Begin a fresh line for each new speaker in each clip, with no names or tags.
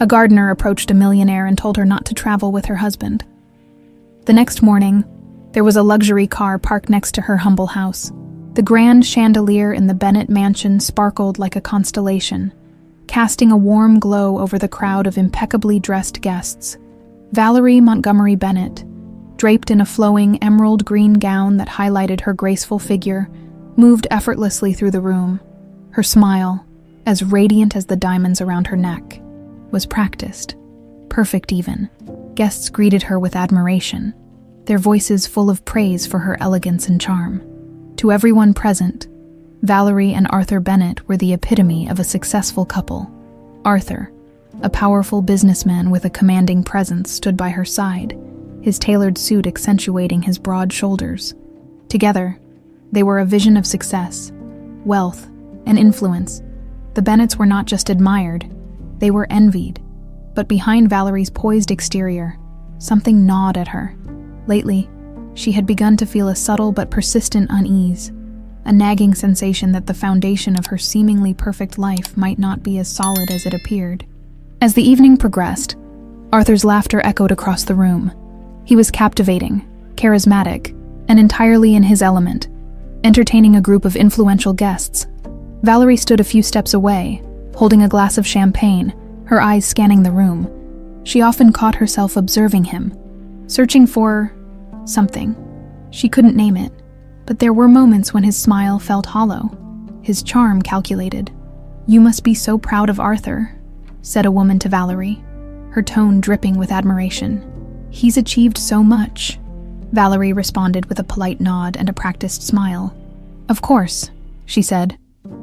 A gardener approached a millionaire and told her not to travel with her husband. The next morning, there was a luxury car parked next to her humble house. The grand chandelier in the Bennett mansion sparkled like a constellation, casting a warm glow over the crowd of impeccably dressed guests. Valerie Montgomery Bennett, draped in a flowing emerald green gown that highlighted her graceful figure, moved effortlessly through the room. Her smile, as radiant as the diamonds around her neck, was practiced, perfect even. Guests greeted her with admiration, their voices full of praise for her elegance and charm. To everyone present, Valerie and Arthur Bennett were the epitome of a successful couple. Arthur, a powerful businessman with a commanding presence, stood by her side, his tailored suit accentuating his broad shoulders. Together, they were a vision of success, wealth, and influence. The Bennetts were not just admired, they were envied. But behind Valerie's poised exterior, something gnawed at her. Lately, she had begun to feel a subtle but persistent unease, a nagging sensation that the foundation of her seemingly perfect life might not be as solid as it appeared. As the evening progressed, Arthur's laughter echoed across the room. He was captivating, charismatic, and entirely in his element, entertaining a group of influential guests. Valerie stood a few steps away, holding a glass of champagne, her eyes scanning the room. She often caught herself observing him, searching for something. She couldn't name it, but there were moments when his smile felt hollow, his charm calculated. "You must be so proud of Arthur," said a woman to Valerie, her tone dripping with admiration. "He's achieved so much." Valerie responded with a polite nod and a practiced smile. "Of course," she said,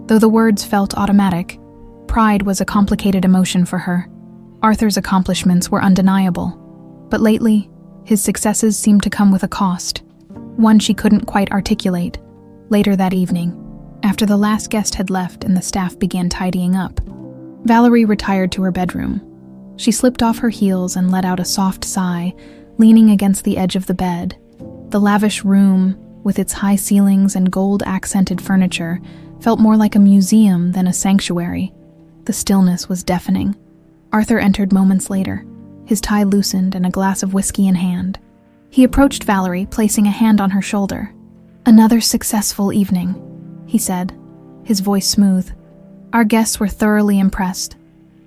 though the words felt automatic. Pride was a complicated emotion for her. Arthur's accomplishments were undeniable, but lately, his successes seemed to come with a cost, one she couldn't quite articulate. Later that evening, after the last guest had left and the staff began tidying up, Valerie retired to her bedroom. She slipped off her heels and let out a soft sigh, leaning against the edge of the bed. The lavish room, with its high ceilings and gold-accented furniture, felt more like a museum than a sanctuary. The stillness was deafening. Arthur entered moments later, his tie loosened and a glass of whiskey in hand. He approached Valerie, placing a hand on her shoulder. "Another successful evening," he said, his voice smooth. Our guests were thoroughly impressed.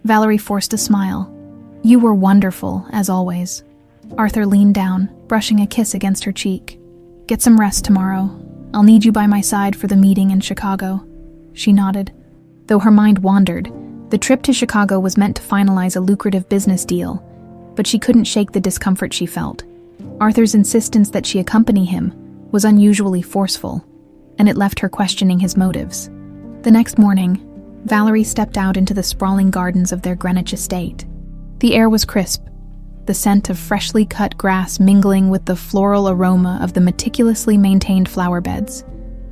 Valerie forced a smile. "You were wonderful, as always." Arthur leaned down, brushing a kiss against her cheek. "Get some rest tomorrow. I'll need you by my side for the meeting in Chicago." She nodded. Though her mind wandered, the trip to Chicago was meant to finalize a lucrative business deal, but she couldn't shake the discomfort she felt. Arthur's insistence that she accompany him was unusually forceful, and it left her questioning his motives. The next morning, Valerie stepped out into the sprawling gardens of their Greenwich estate. The air was crisp, the scent of freshly cut grass mingling with the floral aroma of the meticulously maintained flower beds.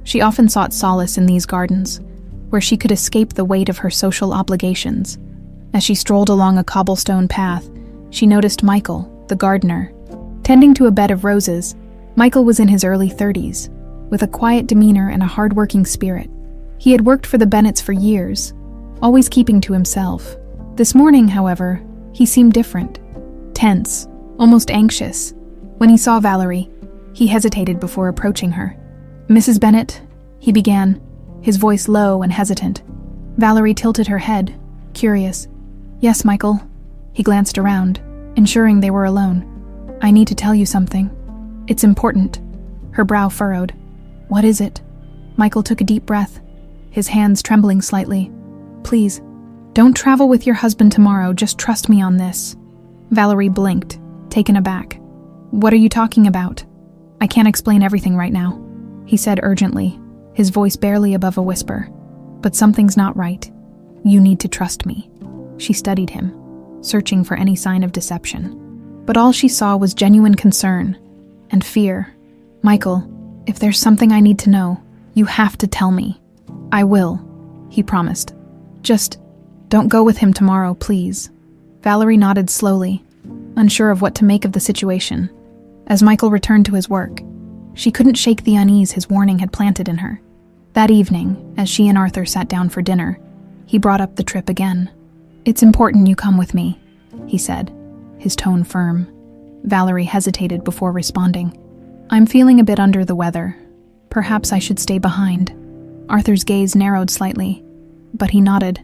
She often sought solace in these gardens, where she could escape the weight of her social obligations. As she strolled along a cobblestone path, she noticed Michael, the gardener, tending to a bed of roses. Michael was in his early 30s, with a quiet demeanor and a hard-working spirit. He had worked for the Bennetts for years, always keeping to himself. This morning, however, he seemed different, tense, almost anxious. When he saw Valerie, he hesitated before approaching her. "Mrs. Bennett," he began, his voice low and hesitant. Valerie tilted her head, curious. "Yes, Michael." He glanced around, ensuring they were alone. "I need to tell you something. It's important." Her brow furrowed. "What is it?" Michael took a deep breath, his hands trembling slightly. "Please, don't travel with your husband tomorrow, just trust me on this." Valerie blinked, taken aback. "What are you talking about?" "I can't explain everything right now," he said urgently, his voice barely above a whisper. "But something's not right. You need to trust me." She studied him, searching for any sign of deception. But all she saw was genuine concern and fear. "Michael, if there's something I need to know, you have to tell me." "I will," he promised. "Just don't go with him tomorrow, please." Valerie nodded slowly, unsure of what to make of the situation. As Michael returned to his work, she couldn't shake the unease his warning had planted in her. That evening, as she and Arthur sat down for dinner, he brought up the trip again. "It's important you come with me," he said, his tone firm. Valerie hesitated before responding. I'm feeling a bit under the weather. Perhaps I should stay behind. Arthur's gaze narrowed slightly, but he nodded.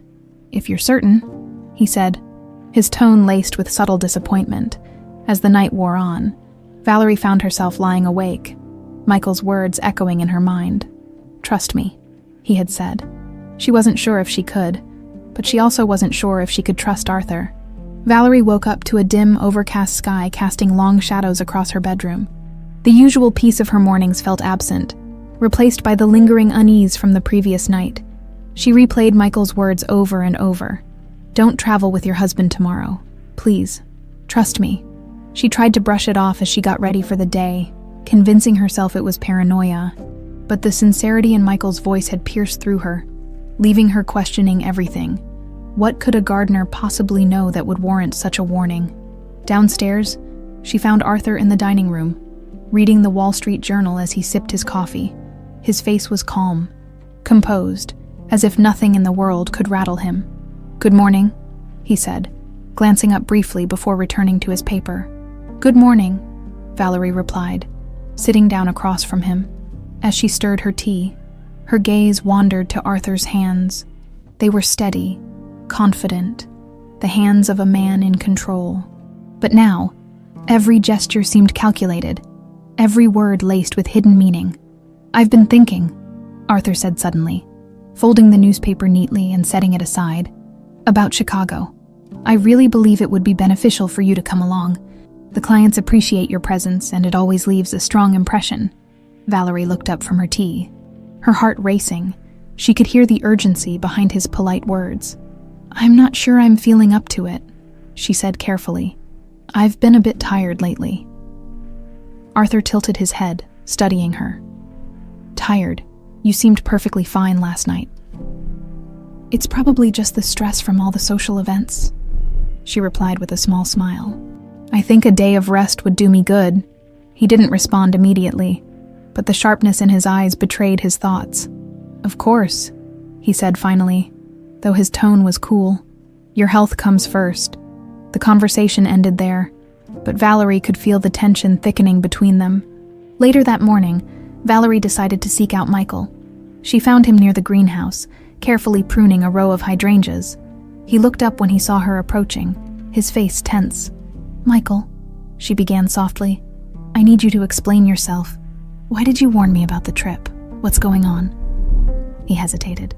If you're certain, he said, his tone laced with subtle disappointment. As the night wore on, Valerie found herself lying awake, Michael's words echoing in her mind. Trust me, he had said. She wasn't sure if she could, but she also wasn't sure if she could trust Arthur. Valerie woke up to a dim, overcast sky casting long shadows across her bedroom. The usual peace of her mornings felt absent, replaced by the lingering unease from the previous night. She replayed Michael's words over and over. Don't travel with your husband tomorrow. Please. Trust me. She tried to brush it off as she got ready for the day, convincing herself it was paranoia. But the sincerity in Michael's voice had pierced through her, leaving her questioning everything. What could a gardener possibly know that would warrant such a warning? Downstairs, she found Arthur in the dining room, reading the Wall Street Journal as he sipped his coffee. His face was calm, composed, as if nothing in the world could rattle him. Good morning, he said, glancing up briefly before returning to his paper. Good morning, Valerie replied, sitting down across from him. As she stirred her tea, her gaze wandered to Arthur's hands. They were steady, confident, the hands of a man in control. But now, every gesture seemed calculated, every word laced with hidden meaning. I've been thinking, Arthur said suddenly, folding the newspaper neatly and setting it aside, about Chicago. I really believe it would be beneficial for you to come along. The clients appreciate your presence, and it always leaves a strong impression. Valerie looked up from her tea, her heart racing. She could hear the urgency behind his polite words. I'm not sure I'm feeling up to it, she said carefully. I've been a bit tired lately. Arthur tilted his head, studying her. Tired? You seemed perfectly fine last night. It's probably just the stress from all the social events, she replied with a small smile. I think a day of rest would do me good. He didn't respond immediately, but the sharpness in his eyes betrayed his thoughts. Of course, he said finally, though his tone was cool. Your health comes first. The conversation ended there, but Valerie could feel the tension thickening between them. Later that morning, Valerie decided to seek out Michael. She found him near the greenhouse, carefully pruning a row of hydrangeas. He looked up when he saw her approaching, his face tense. Michael, she began softly, I need you to explain yourself. Why did you warn me about the trip? What's going on? He hesitated,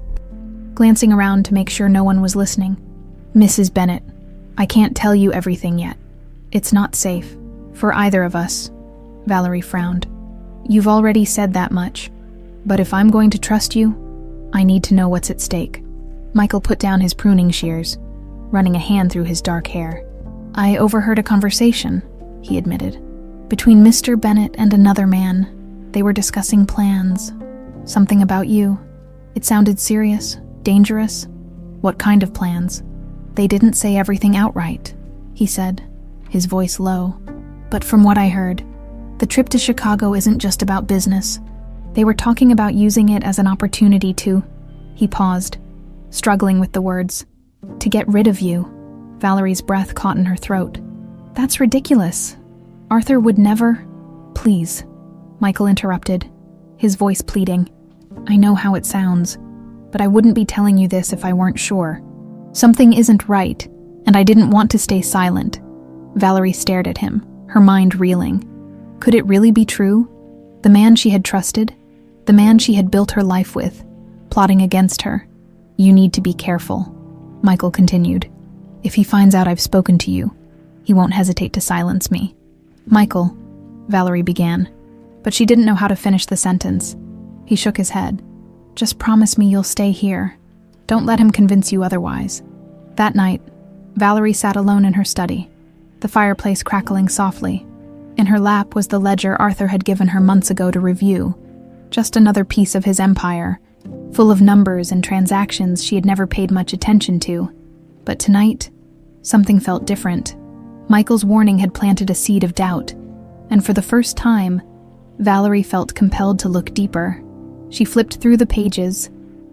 glancing around to make sure no one was listening. Mrs. Bennett, I can't tell you everything yet. It's not safe, for either of us. Valerie frowned. You've already said that much, but if I'm going to trust you, I need to know what's at stake. Michael put down his pruning shears, running a hand through his dark hair. I overheard a conversation, he admitted, between Mr. Bennett and another man. They were discussing plans. Something about you. It sounded serious, dangerous. What kind of plans? They didn't say everything outright, he said, his voice low. But from what I heard, the trip to Chicago isn't just about business. They were talking about using it as an opportunity to... He paused, struggling with the words. To get rid of you. Valerie's breath caught in her throat. That's ridiculous. Arthur would never... Please, Michael interrupted, his voice pleading. I know how it sounds, but I wouldn't be telling you this if I weren't sure. Something isn't right, and I didn't want to stay silent. Valerie stared at him, her mind reeling. Could it really be true? The man she had trusted, the man she had built her life with, plotting against her. You need to be careful, Michael continued. If he finds out I've spoken to you, he won't hesitate to silence me. Michael, Valerie began, but she didn't know how to finish the sentence. He shook his head. Just promise me you'll stay here. Don't let him convince you otherwise. That night, Valerie sat alone in her study, the fireplace crackling softly. In her lap was the ledger Arthur had given her months ago to review, just another piece of his empire, full of numbers and transactions she had never paid much attention to. But tonight, something felt different. Michael's warning had planted a seed of doubt, and for the first time, Valerie felt compelled to look deeper. She flipped through the pages,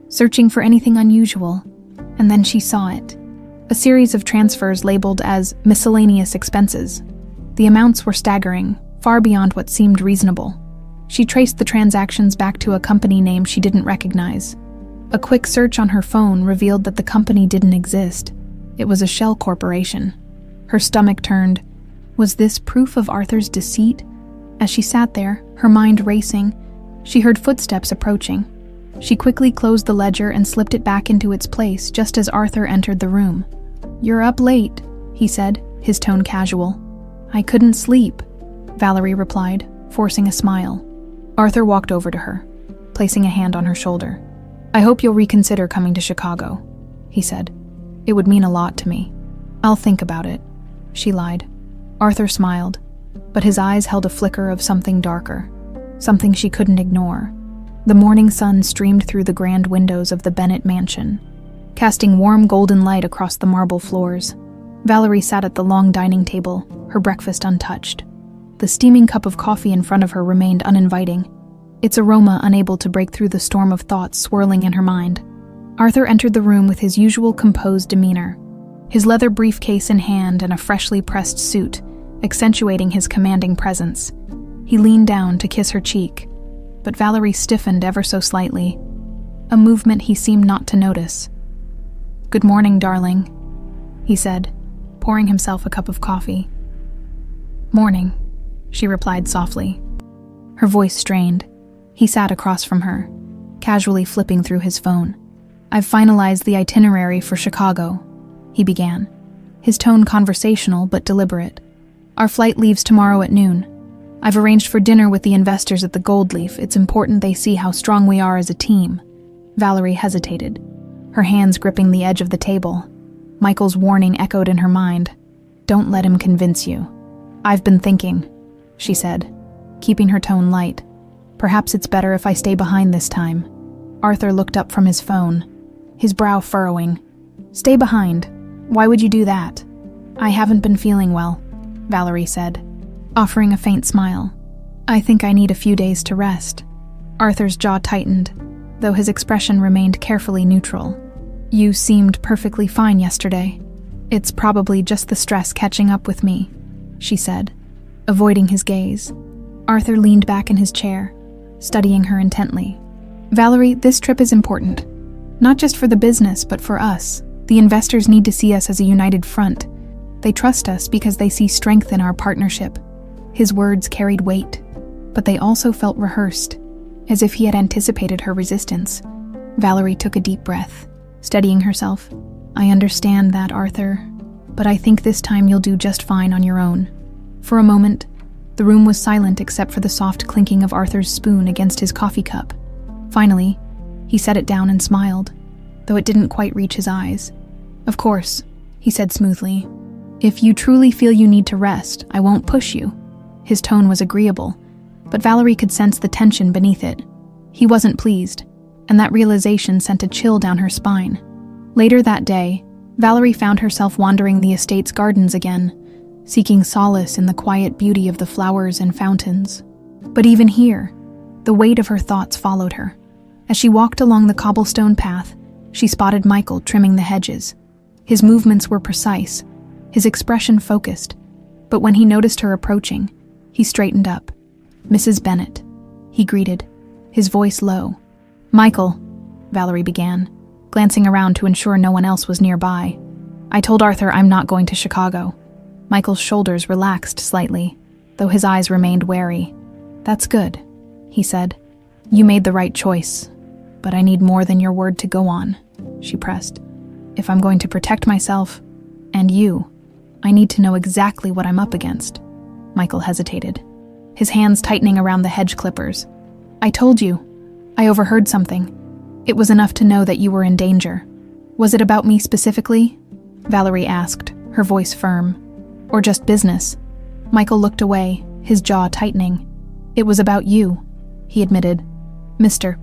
searching for anything unusual, and then she saw it. a series of transfers labeled as miscellaneous expenses. The amounts were staggering, far beyond what seemed reasonable. She traced the transactions back to a company name she didn't recognize. A quick search on her phone revealed that the company didn't exist. It was a shell corporation. Her stomach turned. Was this proof of Arthur's deceit? As she sat there, her mind racing, she heard footsteps approaching. She quickly closed the ledger and slipped it back into its place just as Arthur entered the room. "You're up late," he said, his tone casual. "I couldn't sleep," Valerie replied, forcing a smile. Arthur walked over to her, placing a hand on her shoulder. "I hope you'll reconsider coming to Chicago," he said. "It would mean a lot to me." "I'll think about it," she lied. Arthur smiled, but his eyes held a flicker of something darker, something she couldn't ignore. The morning sun streamed through the grand windows of the Bennett mansion, casting warm golden light across the marble floors. Valerie sat at the long dining table, her breakfast untouched. The steaming cup of coffee in front of her remained uninviting, its aroma unable to break through the storm of thoughts swirling in her mind. Arthur entered the room with his usual composed demeanor, his leather briefcase in hand and a freshly pressed suit, accentuating his commanding presence. He leaned down to kiss her cheek, but Valerie stiffened ever so slightly, a movement he seemed not to notice. "Good morning, darling," he said, pouring himself a cup of coffee. "Morning," she replied softly. Her voice strained. He sat across from her, casually flipping through his phone. "I've finalized the itinerary for Chicago," he began, his tone conversational but deliberate. "Our flight leaves tomorrow at noon. I've arranged for dinner with the investors at the Gold Leaf. It's important they see how strong we are as a team." Valerie hesitated, her hands gripping the edge of the table. Michael's warning echoed in her mind. "Don't let him convince you." "I've been thinking," she said, keeping her tone light. "Perhaps it's better if I stay behind this time." Arthur looked up from his phone, his brow furrowing. "Stay behind? Why would you do that?" "I haven't been feeling well," Valerie said, offering a faint smile. "I think I need a few days to rest." Arthur's jaw tightened, though his expression remained carefully neutral. "You seemed perfectly fine yesterday." "It's probably just the stress catching up with me," she said, avoiding his gaze. Arthur leaned back in his chair, studying her intently. "Valerie, this trip is important. Not just for the business, but for us. The investors need to see us as a united front. They trust us because they see strength in our partnership." His words carried weight, but they also felt rehearsed, as if he had anticipated her resistance. Valerie took a deep breath, steadying herself. "I understand that, Arthur, but I think this time you'll do just fine on your own." For a moment, the room was silent except for the soft clinking of Arthur's spoon against his coffee cup. Finally, he set it down and smiled, though it didn't quite reach his eyes. "Of course," he said smoothly. "If you truly feel you need to rest, I won't push you." His tone was agreeable, but Valerie could sense the tension beneath it. He wasn't pleased, and that realization sent a chill down her spine. Later that day, Valerie found herself wandering the estate's gardens again, seeking solace in the quiet beauty of the flowers and fountains. But even here, the weight of her thoughts followed her. As she walked along the cobblestone path, she spotted Michael trimming the hedges. His movements were precise, his expression focused, but when he noticed her approaching, he straightened up. "Mrs. Bennett," he greeted, his voice low. "Michael," Valerie began, glancing around to ensure no one else was nearby. "I told Arthur I'm not going to Chicago." Michael's shoulders relaxed slightly, though his eyes remained wary. "That's good," he said. "You made the right choice, but I need more than your word to go on," she pressed. "If I'm going to protect myself, and you, I need to know exactly what I'm up against." Michael hesitated, his hands tightening around the hedge clippers. "I told you. I overheard something. It was enough to know that you were in danger." "Was it about me specifically?" Valerie asked, her voice firm. "Or just business?" Michael looked away, his jaw tightening. "It was about you," he admitted. "Mr.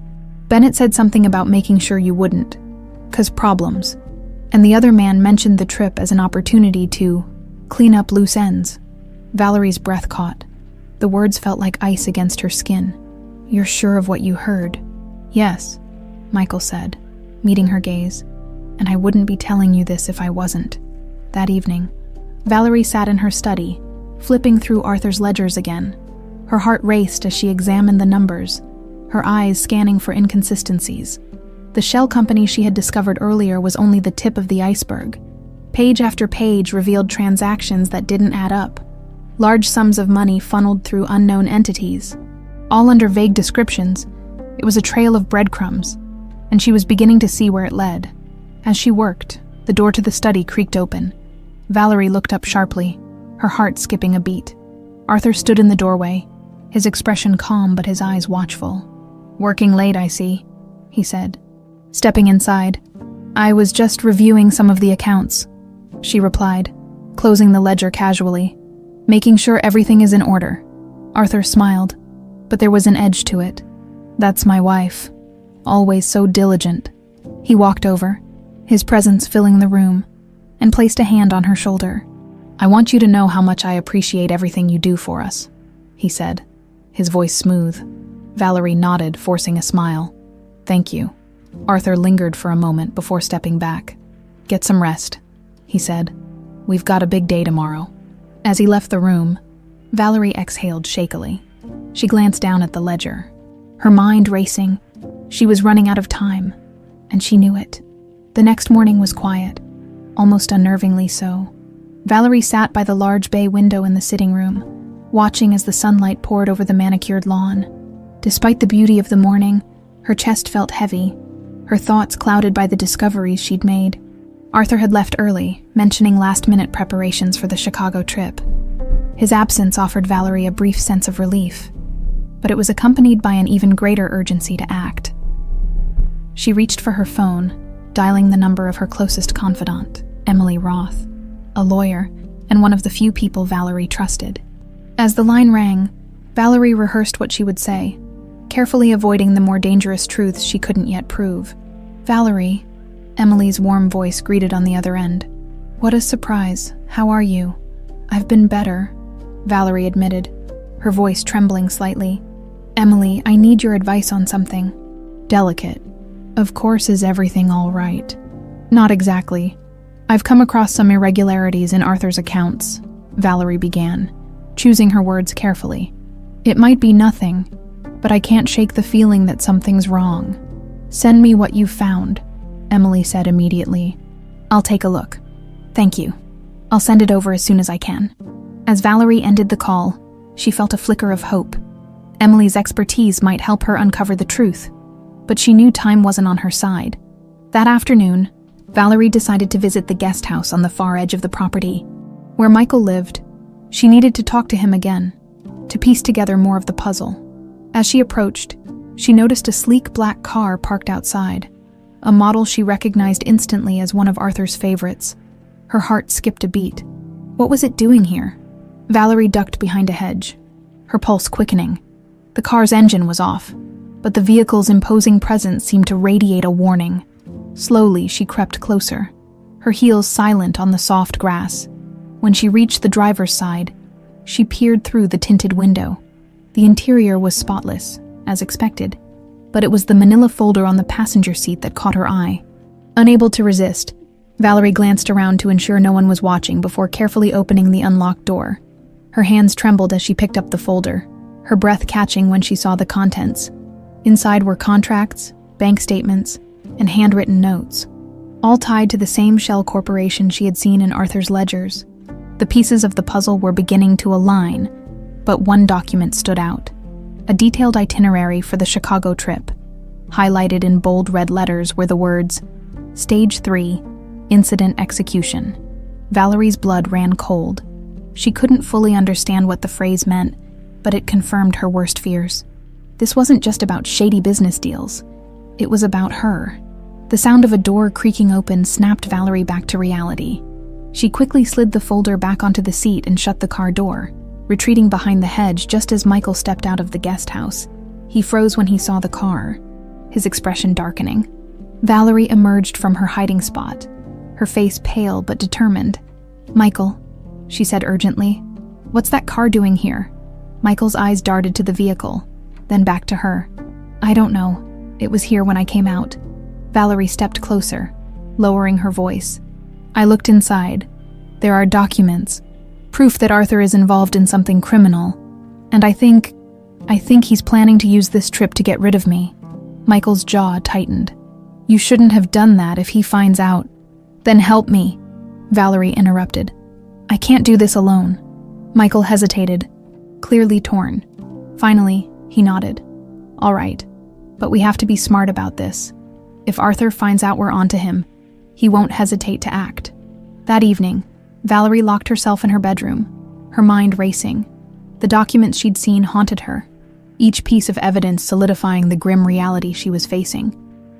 Bennett said something about making sure you wouldn't. 'Cause problems. And the other man mentioned the trip as an opportunity to clean up loose ends." Valerie's breath caught. The words felt like ice against her skin. "You're sure of what you heard?" "Yes," Michael said, meeting her gaze. and I wouldn't be telling you this if I wasn't. That evening, Valerie sat in her study, flipping through Arthur's ledgers again. Her heart raced as she examined the numbers, her eyes scanning for inconsistencies. The shell company she had discovered earlier was only the tip of the iceberg. Page after page revealed transactions that didn't add up. Large sums of money funneled through unknown entities. All under vague descriptions, it was a trail of breadcrumbs, and she was beginning to see where it led. As she worked, the door to the study creaked open. Valerie looked up sharply, her heart skipping a beat. Arthur stood in the doorway, his expression calm but his eyes watchful. "Working late, I see," he said. Stepping inside, "I was just reviewing some of the accounts," she replied, closing the ledger casually, "making sure everything is in order." Arthur smiled, but there was an edge to it. "That's my wife, always so diligent." He walked over, his presence filling the room, and placed a hand on her shoulder. "I want you to know how much I appreciate everything you do for us," he said, his voice smooth. Valerie nodded, forcing a smile. "Thank you." Arthur lingered for a moment before stepping back. "Get some rest," he said. "We've got a big day tomorrow." As he left the room, Valerie exhaled shakily. She glanced down at the ledger, her mind racing. She was running out of time, and she knew it. The next morning was quiet, almost unnervingly so. Valerie sat by the large bay window in the sitting room, watching as the sunlight poured over the manicured lawn. Despite the beauty of the morning, her chest felt heavy, her thoughts clouded by the discoveries she'd made. Arthur had left early, mentioning last-minute preparations for the Chicago trip. His absence offered Valerie a brief sense of relief, but it was accompanied by an even greater urgency to act. She reached for her phone, dialing the number of her closest confidant, Emily Roth, a lawyer and one of the few people Valerie trusted. As the line rang, Valerie rehearsed what she would say, carefully avoiding the more dangerous truths she couldn't yet prove. "Valerie," Emily's warm voice greeted on the other end. "What a surprise. How are you?" "I've been better," Valerie admitted, her voice trembling slightly. "Emily, I need your advice on something." "Delicate. Of course, is everything all right?" "Not exactly. I've come across some irregularities in Arthur's accounts," Valerie began, choosing her words carefully. "It might be nothing, but I can't shake the feeling that something's wrong." "Send me what you've found," Emily said immediately. "I'll take a look. Thank you. I'll send it over as soon as I can." As Valerie ended the call, she felt a flicker of hope. Emily's expertise might help her uncover the truth, but she knew time wasn't on her side. That afternoon, Valerie decided to visit the guest house on the far edge of the property. Where Michael lived, she needed to talk to him again, to piece together more of the puzzle. As she approached, she noticed a sleek black car parked outside, a model she recognized instantly as one of Arthur's favorites. Her heart skipped a beat. What was it doing here? Valerie ducked behind a hedge, her pulse quickening. The car's engine was off, but the vehicle's imposing presence seemed to radiate a warning. Slowly, she crept closer, her heels silent on the soft grass. When she reached the driver's side, she peered through the tinted window. The interior was spotless, as expected, but it was the manila folder on the passenger seat that caught her eye. Unable to resist, Valerie glanced around to ensure no one was watching before carefully opening the unlocked door. Her hands trembled as she picked up the folder, her breath catching when she saw the contents. Inside were contracts, bank statements, and handwritten notes, all tied to the same shell corporation she had seen in Arthur's ledgers. The pieces of the puzzle were beginning to align, but one document stood out. A detailed itinerary for the Chicago trip. Highlighted in bold red letters were the words, Stage 3, Incident Execution. Valerie's blood ran cold. She couldn't fully understand what the phrase meant, but it confirmed her worst fears. This wasn't just about shady business deals. It was about her. The sound of a door creaking open snapped Valerie back to reality. She quickly slid the folder back onto the seat and shut the car door, retreating behind the hedge just as Michael stepped out of the guest house. He froze when he saw the car, his expression darkening. Valerie emerged from her hiding spot, her face pale but determined. "Michael," she said urgently, "what's that car doing here?" Michael's eyes darted to the vehicle, then back to her. "I don't know. It was here when I came out." Valerie stepped closer, lowering her voice. "I looked inside. There are documents, proof that Arthur is involved in something criminal, and I think he's planning to use this trip to get rid of me." Michael's jaw tightened. "You shouldn't have done that if he finds out." "Then help me," Valerie interrupted. "I can't do this alone." Michael hesitated, clearly torn. Finally, he nodded. "All right, but we have to be smart about this. If Arthur finds out we're onto him, he won't hesitate to act." That evening, Valerie locked herself in her bedroom, her mind racing. The documents she'd seen haunted her, each piece of evidence solidifying the grim reality she was facing.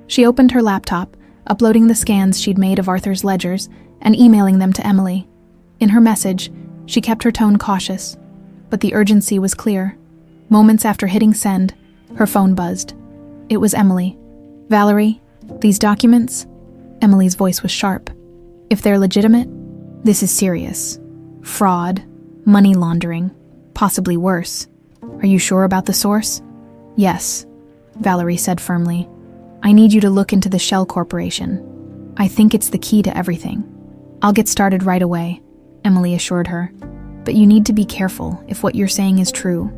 She opened her laptop, uploading the scans she'd made of Arthur's ledgers and emailing them to Emily. In her message, she kept her tone cautious, but the urgency was clear. Moments after hitting send, her phone buzzed. It was Emily. "Valerie, these documents?" Emily's voice was sharp. "If they're legitimate, this is serious. Fraud, money laundering, possibly worse. Are you sure about the source?" "Yes," Valerie said firmly. "I need you to look into the Shell Corporation. I think it's the key to everything." "I'll get started right away," Emily assured her. "But you need to be careful if what you're saying is true.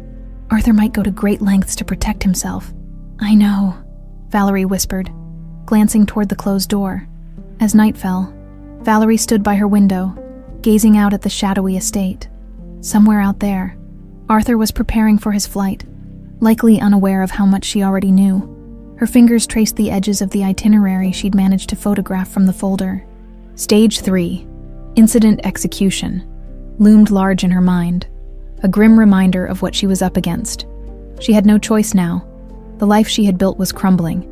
Arthur might go to great lengths to protect himself." "I know," Valerie whispered, glancing toward the closed door. As night fell, Valerie stood by her window, gazing out at the shadowy estate. Somewhere out there, Arthur was preparing for his flight, likely unaware of how much she already knew. Her fingers traced the edges of the itinerary she'd managed to photograph from the folder. Stage 3, Incident Execution, loomed large in her mind, a grim reminder of what she was up against. She had no choice now. The life she had built was crumbling,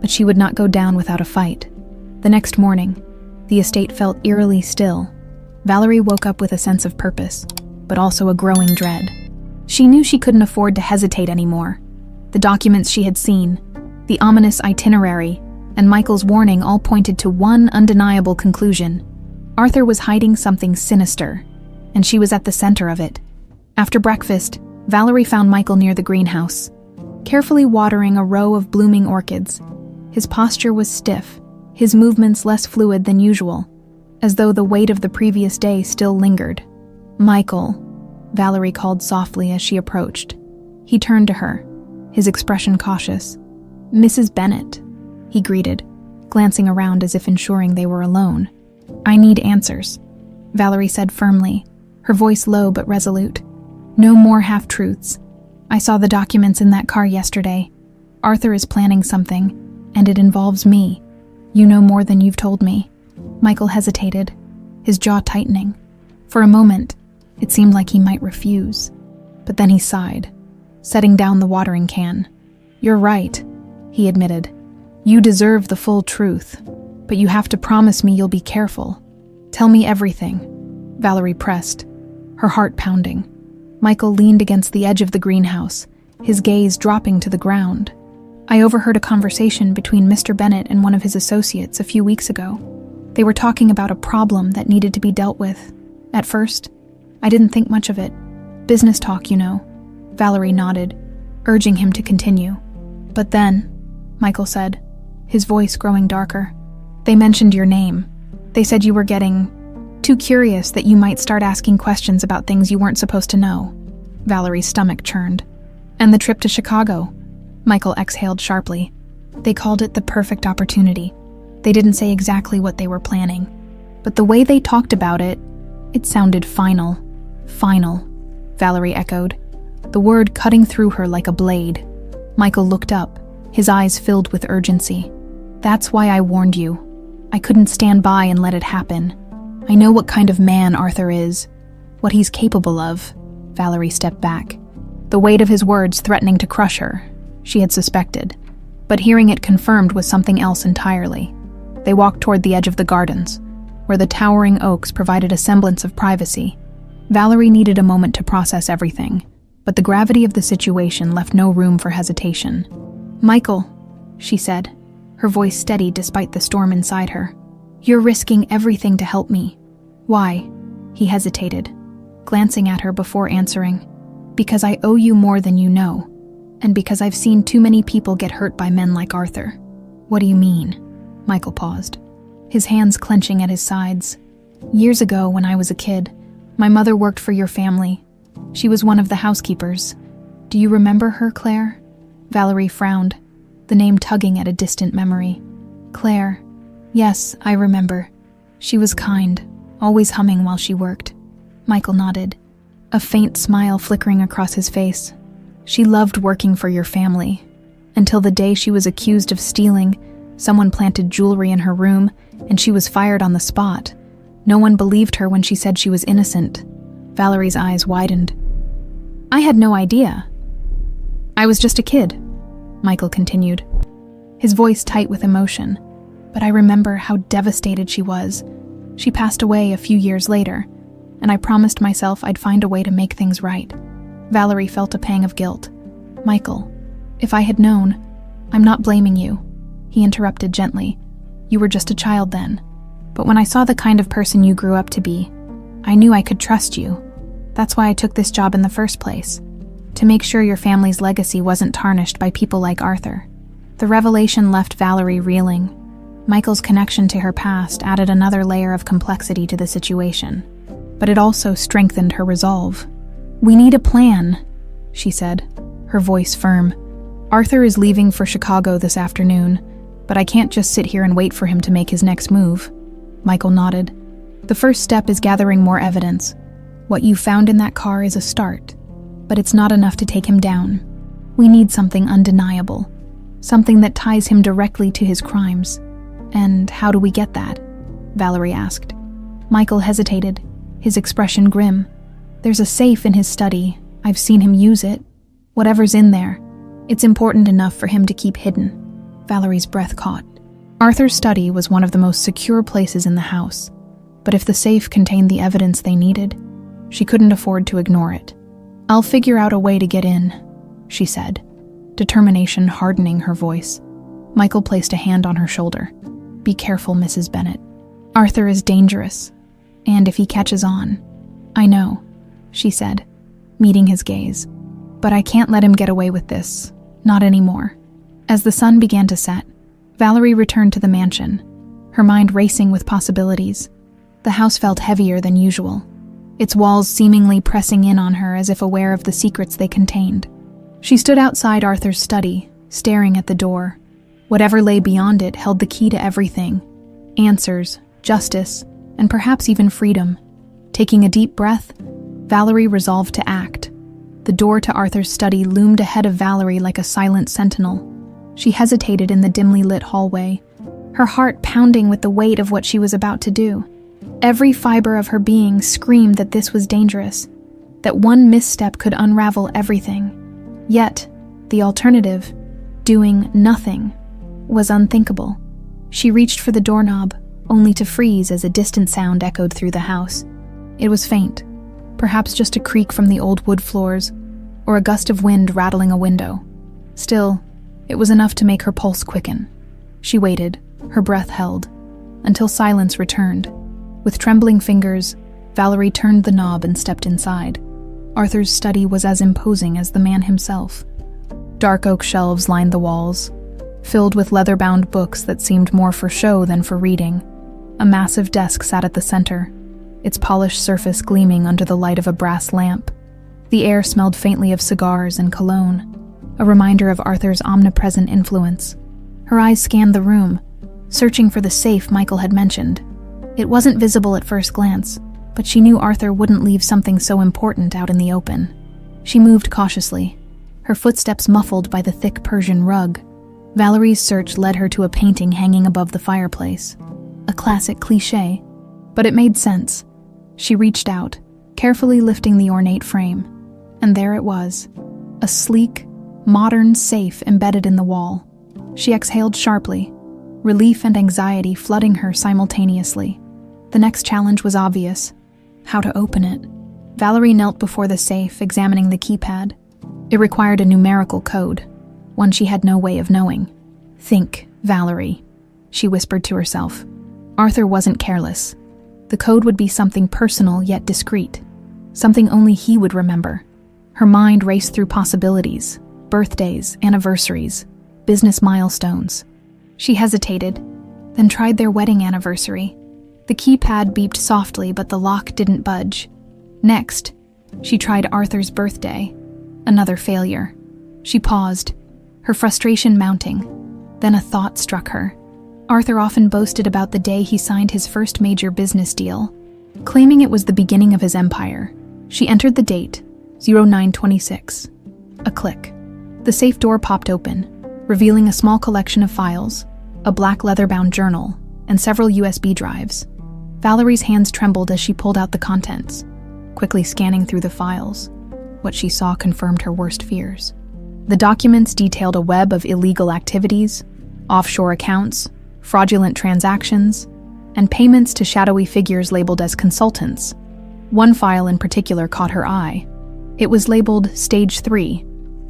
but she would not go down without a fight. The next morning, the estate felt eerily still. Valerie woke up with a sense of purpose, but also a growing dread. She knew she couldn't afford to hesitate anymore. The documents she had seen, the ominous itinerary, and Michael's warning all pointed to one undeniable conclusion. Arthur was hiding something sinister, and she was at the center of it. After breakfast, Valerie found Michael near the greenhouse, carefully watering a row of blooming orchids. His posture was stiff, his movements less fluid than usual, as though the weight of the previous day still lingered. "Michael," Valerie called softly as she approached. He turned to her, his expression cautious. "Mrs. Bennett," he greeted, glancing around as if ensuring they were alone. "I need answers," Valerie said firmly, her voice low but resolute. "No more half-truths. I saw the documents in that car yesterday. Arthur is planning something, and it involves me. You know more than you've told me." Michael hesitated, his jaw tightening. For a moment, it seemed like he might refuse. But then he sighed, setting down the watering can. "You're right," he admitted. "You deserve the full truth, but you have to promise me you'll be careful. Tell me everything," Valerie pressed, her heart pounding. Michael leaned against the edge of the greenhouse, his gaze dropping to the ground. "I overheard a conversation between Mr. Bennett and one of his associates a few weeks ago. They were talking about a problem that needed to be dealt with. At first, I didn't think much of it. Business talk, you know." Valerie nodded, urging him to continue. "But then," Michael said, his voice growing darker, "they mentioned your name. They said you were getting too curious, that you might start asking questions about things you weren't supposed to know." Valerie's stomach churned. "And the trip to Chicago," Michael exhaled sharply. "They called it the perfect opportunity. They didn't say exactly what they were planning, but the way they talked about it, it sounded final." "Final," Valerie echoed, the word cutting through her like a blade. Michael looked up, his eyes filled with urgency. "That's why I warned you. I couldn't stand by and let it happen. I know what kind of man Arthur is, what he's capable of." Valerie stepped back, the weight of his words threatening to crush her. She had suspected, but hearing it confirmed was something else entirely. They walked toward the edge of the gardens, where the towering oaks provided a semblance of privacy. Valerie needed a moment to process everything, but the gravity of the situation left no room for hesitation. "Michael," she said, her voice steady despite the storm inside her. "You're risking everything to help me." "Why?" He hesitated, glancing at her before answering. "Because I owe you more than you know, and because I've seen too many people get hurt by men like Arthur." "What do you mean?" Michael paused. his hands clenching at his sides. "Years ago, when I was a kid, my mother worked for your family. She was one of the housekeepers. Do you remember her, Claire?" Valerie frowned, the name tugging at a distant memory. "Claire. Yes, I remember. She was kind, always humming while she worked." Michael nodded, a faint smile flickering across his face. "She loved working for your family. Until the day she was accused of stealing, someone planted jewelry in her room, and she was fired on the spot. No one believed her when she said she was innocent." Valerie's eyes widened. "I had no idea. I was just a kid," Michael continued, his voice tight with emotion. "But I remember how devastated she was. She passed away a few years later, and I promised myself I'd find a way to make things right." Valerie felt a pang of guilt. "Michael, if I had known—" "I'm not blaming you," he interrupted gently. "You were just a child then. But when I saw the kind of person you grew up to be, I knew I could trust you. That's why I took this job in the first place, to make sure your family's legacy wasn't tarnished by people like Arthur." The revelation left Valerie reeling. Michael's connection to her past added another layer of complexity to the situation, but it also strengthened her resolve. "We need a plan," she said, her voice firm. "Arthur is leaving for Chicago this afternoon, but I can't just sit here and wait for him to make his next move." Michael nodded. "The first step is gathering more evidence. What you found in that car is a start, but it's not enough to take him down. We need something undeniable, something that ties him directly to his crimes." "And how do we get that?" Valerie asked. Michael hesitated, his expression grim. "There's a safe in his study. I've seen him use it. Whatever's in there, it's important enough for him to keep hidden." Valerie's breath caught. Arthur's study was one of the most secure places in the house, but if the safe contained the evidence they needed, she couldn't afford to ignore it. "I'll figure out a way to get in," she said, determination hardening her voice. Michael placed a hand on her shoulder. "Be careful, Mrs. Bennett. Arthur is dangerous, and if he catches on—" "I know," she said, meeting his gaze. "But I can't let him get away with this. Not anymore." As the sun began to set, Valerie returned to the mansion, her mind racing with possibilities. The house felt heavier than usual, its walls seemingly pressing in on her as if aware of the secrets they contained. She stood outside Arthur's study, staring at the door. Whatever lay beyond it held the key to everything: answers, justice, and perhaps even freedom. Taking a deep breath, Valerie resolved to act. The door to Arthur's study loomed ahead of Valerie like a silent sentinel. She hesitated in the dimly lit hallway, her heart pounding with the weight of what she was about to do. Every fiber of her being screamed that this was dangerous, that one misstep could unravel everything. Yet, the alternative, doing nothing, was unthinkable. She reached for the doorknob, only to freeze as a distant sound echoed through the house. It was faint, perhaps just a creak from the old wood floors, or a gust of wind rattling a window. Still, it was enough to make her pulse quicken. She waited, her breath held, until silence returned. With trembling fingers, Valerie turned the knob and stepped inside. Arthur's study was as imposing as the man himself. Dark oak shelves lined the walls, filled with leather-bound books that seemed more for show than for reading. A massive desk sat at the center, its polished surface gleaming under the light of a brass lamp. The air smelled faintly of cigars and cologne, a reminder of Arthur's omnipresent influence. Her eyes scanned the room, searching for the safe Michael had mentioned. It wasn't visible at first glance, but she knew Arthur wouldn't leave something so important out in the open. She moved cautiously, her footsteps muffled by the thick Persian rug. Valerie's search led her to a painting hanging above the fireplace. A classic cliché, but it made sense. She reached out, carefully lifting the ornate frame, and there it was, a sleek, modern safe embedded in the wall. She exhaled sharply, relief and anxiety flooding her simultaneously. The next challenge was obvious: how to open it. Valerie knelt before the safe, examining the keypad. It required a numerical code, one she had no way of knowing. "Think, Valerie," she whispered to herself. Arthur wasn't careless. The code would be something personal yet discreet, something only he would remember. Her mind raced through possibilities: birthdays, anniversaries, business milestones. She hesitated, then tried their wedding anniversary. The keypad beeped softly, but the lock didn't budge. Next, she tried Arthur's birthday. Another failure. She paused, her frustration mounting. Then a thought struck her. Arthur often boasted about the day he signed his first major business deal, claiming it was the beginning of his empire. She entered the date, 0926. A click. The safe door popped open, revealing a small collection of files, a black leather-bound journal, and several USB drives. Valerie's hands trembled as she pulled out the contents, quickly scanning through the files. What she saw confirmed her worst fears. The documents detailed a web of illegal activities, offshore accounts, fraudulent transactions, and payments to shadowy figures labeled as consultants. One file in particular caught her eye. It was labeled Stage 3,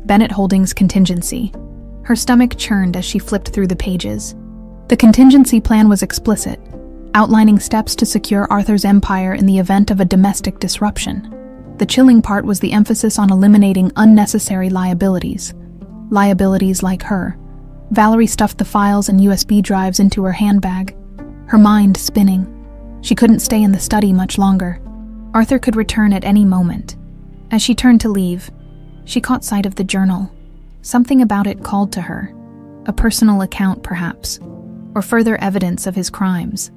Bennett Holdings Contingency. Her stomach churned as she flipped through the pages. The contingency plan was explicit, outlining steps to secure Arthur's empire in the event of a domestic disruption. The chilling part was the emphasis on eliminating unnecessary liabilities. Liabilities like her. Valerie stuffed the files and USB drives into her handbag, her mind spinning. She couldn't stay in the study much longer. Arthur could return at any moment. As she turned to leave, she caught sight of the journal. Something about it called to her. A personal account, perhaps, or further evidence of his crimes.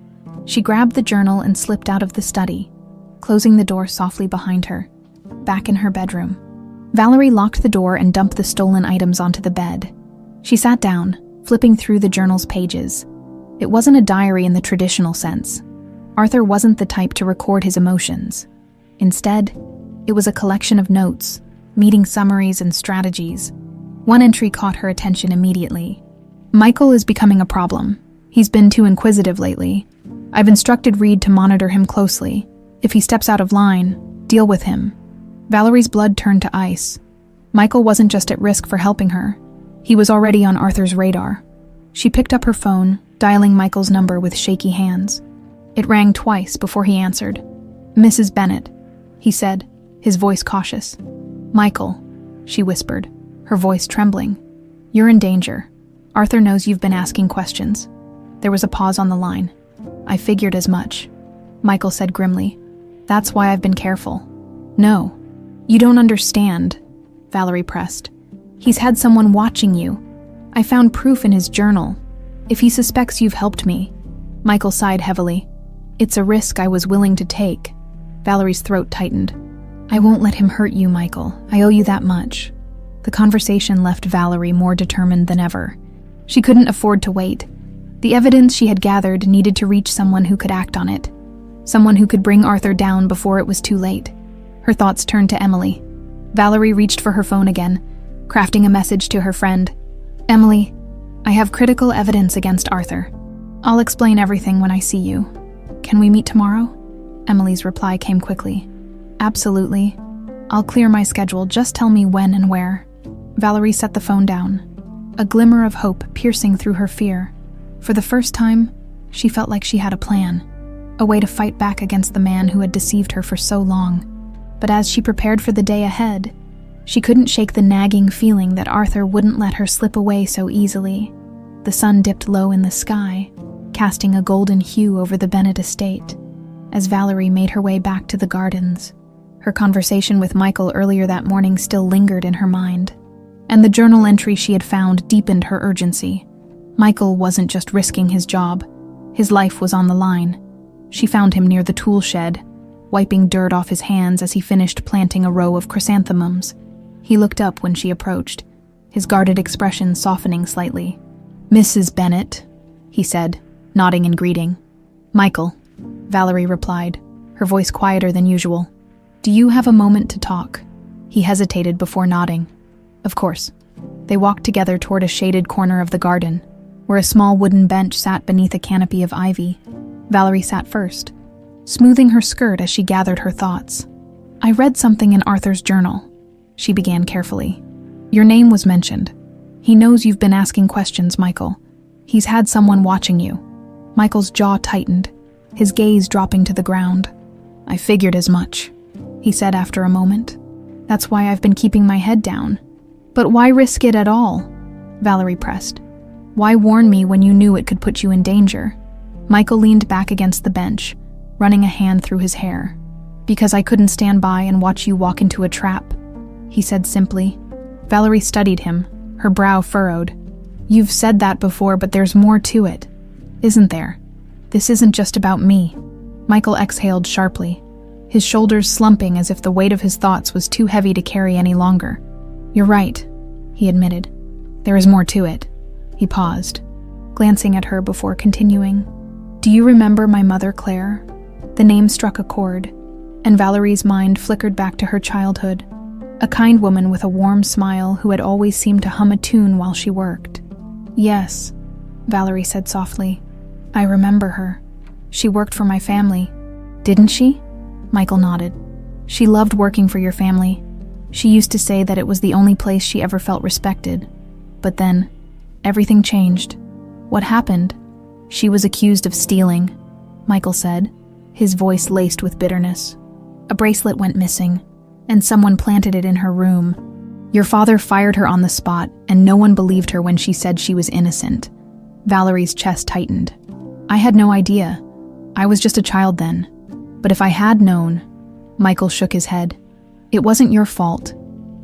She grabbed the journal and slipped out of the study, closing the door softly behind her. Back in her bedroom, Valerie locked the door and dumped the stolen items onto the bed. She sat down, flipping through the journal's pages. It wasn't a diary in the traditional sense. Arthur wasn't the type to record his emotions. Instead, it was a collection of notes, meeting summaries and strategies. One entry caught her attention immediately. Michael is becoming a problem. He's been too inquisitive lately. I've instructed Reed to monitor him closely. If he steps out of line, deal with him. Valerie's blood turned to ice. Michael wasn't just at risk for helping her. He was already on Arthur's radar. She picked up her phone, dialing Michael's number with shaky hands. It rang twice before he answered. "Mrs. Bennett," he said, his voice cautious. "Michael," she whispered, her voice trembling. "You're in danger. Arthur knows you've been asking questions." There was a pause on the line. "I figured as much," Michael said grimly. "That's why I've been careful." "No, you don't understand," Valerie pressed. "He's had someone watching you. I found proof in his journal. If he suspects you've helped me." Michael sighed heavily. "It's a risk I was willing to take." Valerie's throat tightened. "I won't let him hurt you, Michael. I owe you that much." The conversation left Valerie more determined than ever. She couldn't afford to wait. The evidence she had gathered needed to reach someone who could act on it. Someone who could bring Arthur down before it was too late. Her thoughts turned to Emily. Valerie reached for her phone again, crafting a message to her friend. "Emily, I have critical evidence against Arthur. I'll explain everything when I see you. Can we meet tomorrow?" Emily's reply came quickly. "Absolutely. I'll clear my schedule. Just tell me when and where." Valerie set the phone down, a glimmer of hope piercing through her fear. For the first time, she felt like she had a plan, a way to fight back against the man who had deceived her for so long. But as she prepared for the day ahead, she couldn't shake the nagging feeling that Arthur wouldn't let her slip away so easily. The sun dipped low in the sky, casting a golden hue over the Bennett estate. As Valerie made her way back to the gardens, her conversation with Michael earlier that morning still lingered in her mind, and the journal entry she had found deepened her urgency. Michael wasn't just risking his job. His life was on the line. She found him near the tool shed, wiping dirt off his hands as he finished planting a row of chrysanthemums. He looked up when she approached, his guarded expression softening slightly. "Mrs. Bennett," he said, nodding in greeting. "Michael," Valerie replied, her voice quieter than usual. "Do you have a moment to talk?" He hesitated before nodding. "Of course." They walked together toward a shaded corner of the garden, where a small wooden bench sat beneath a canopy of ivy. Valerie sat first, smoothing her skirt as she gathered her thoughts. "I read something in Arthur's journal," she began carefully. "Your name was mentioned. He knows you've been asking questions, Michael. He's had someone watching you." Michael's jaw tightened, his gaze dropping to the ground. "I figured as much," he said after a moment. "That's why I've been keeping my head down." "But why risk it at all?" Valerie pressed. "Why warn me when you knew it could put you in danger?" Michael leaned back against the bench, running a hand through his hair. "Because I couldn't stand by and watch you walk into a trap," he said simply. Valerie studied him, her brow furrowed. "You've said that before, but there's more to it, isn't there? This isn't just about me." Michael exhaled sharply, his shoulders slumping as if the weight of his thoughts was too heavy to carry any longer. "You're right," he admitted. "There is more to it." He paused, glancing at her before continuing. "Do you remember my mother, Claire?" The name struck a chord, and Valerie's mind flickered back to her childhood. A kind woman with a warm smile who had always seemed to hum a tune while she worked. "Yes," Valerie said softly. "I remember her. She worked for my family." "Didn't she?" Michael nodded. "She loved working for your family. She used to say that it was the only place she ever felt respected. But then, everything changed." "What happened?" "She was accused of stealing," Michael said, his voice laced with bitterness. "A bracelet went missing, and someone planted it in her room. Your father fired her on the spot, and no one believed her when she said she was innocent." Valerie's chest tightened. "I had no idea. I was just a child then. But if I had known..." Michael shook his head. "It wasn't your fault.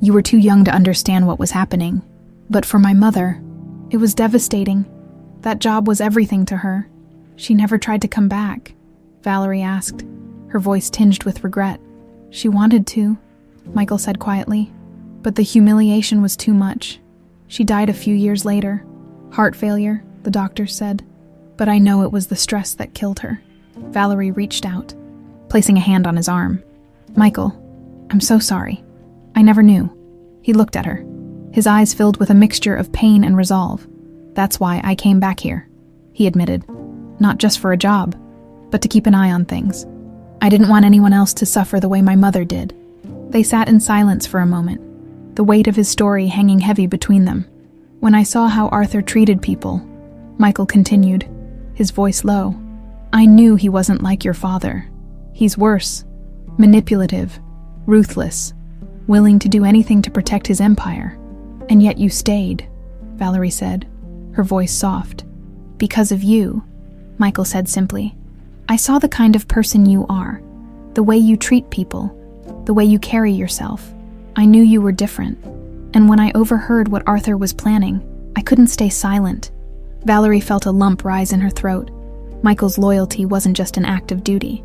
You were too young to understand what was happening. But for my mother, it was devastating. That job was everything to her. She never tried to come back," Valerie asked, her voice tinged with regret. "She wanted to," Michael said quietly, "but the humiliation was too much. She died a few years later. Heart failure, the doctors said. But I know it was the stress that killed her." Valerie reached out, placing a hand on his arm. "Michael, I'm so sorry. I never knew." He looked at her, his eyes filled with a mixture of pain and resolve. "That's why I came back here," he admitted. "Not just for a job, but to keep an eye on things. I didn't want anyone else to suffer the way my mother did." They sat in silence for a moment, the weight of his story hanging heavy between them. "When I saw how Arthur treated people," Michael continued, his voice low, "I knew he wasn't like your father. He's worse. Manipulative, ruthless, willing to do anything to protect his empire. And yet you stayed," Valerie said, her voice soft. "Because of you," Michael said simply. "I saw the kind of person you are, the way you treat people, the way you carry yourself. I knew you were different. And when I overheard what Arthur was planning, I couldn't stay silent." Valerie felt a lump rise in her throat. Michael's loyalty wasn't just an act of duty.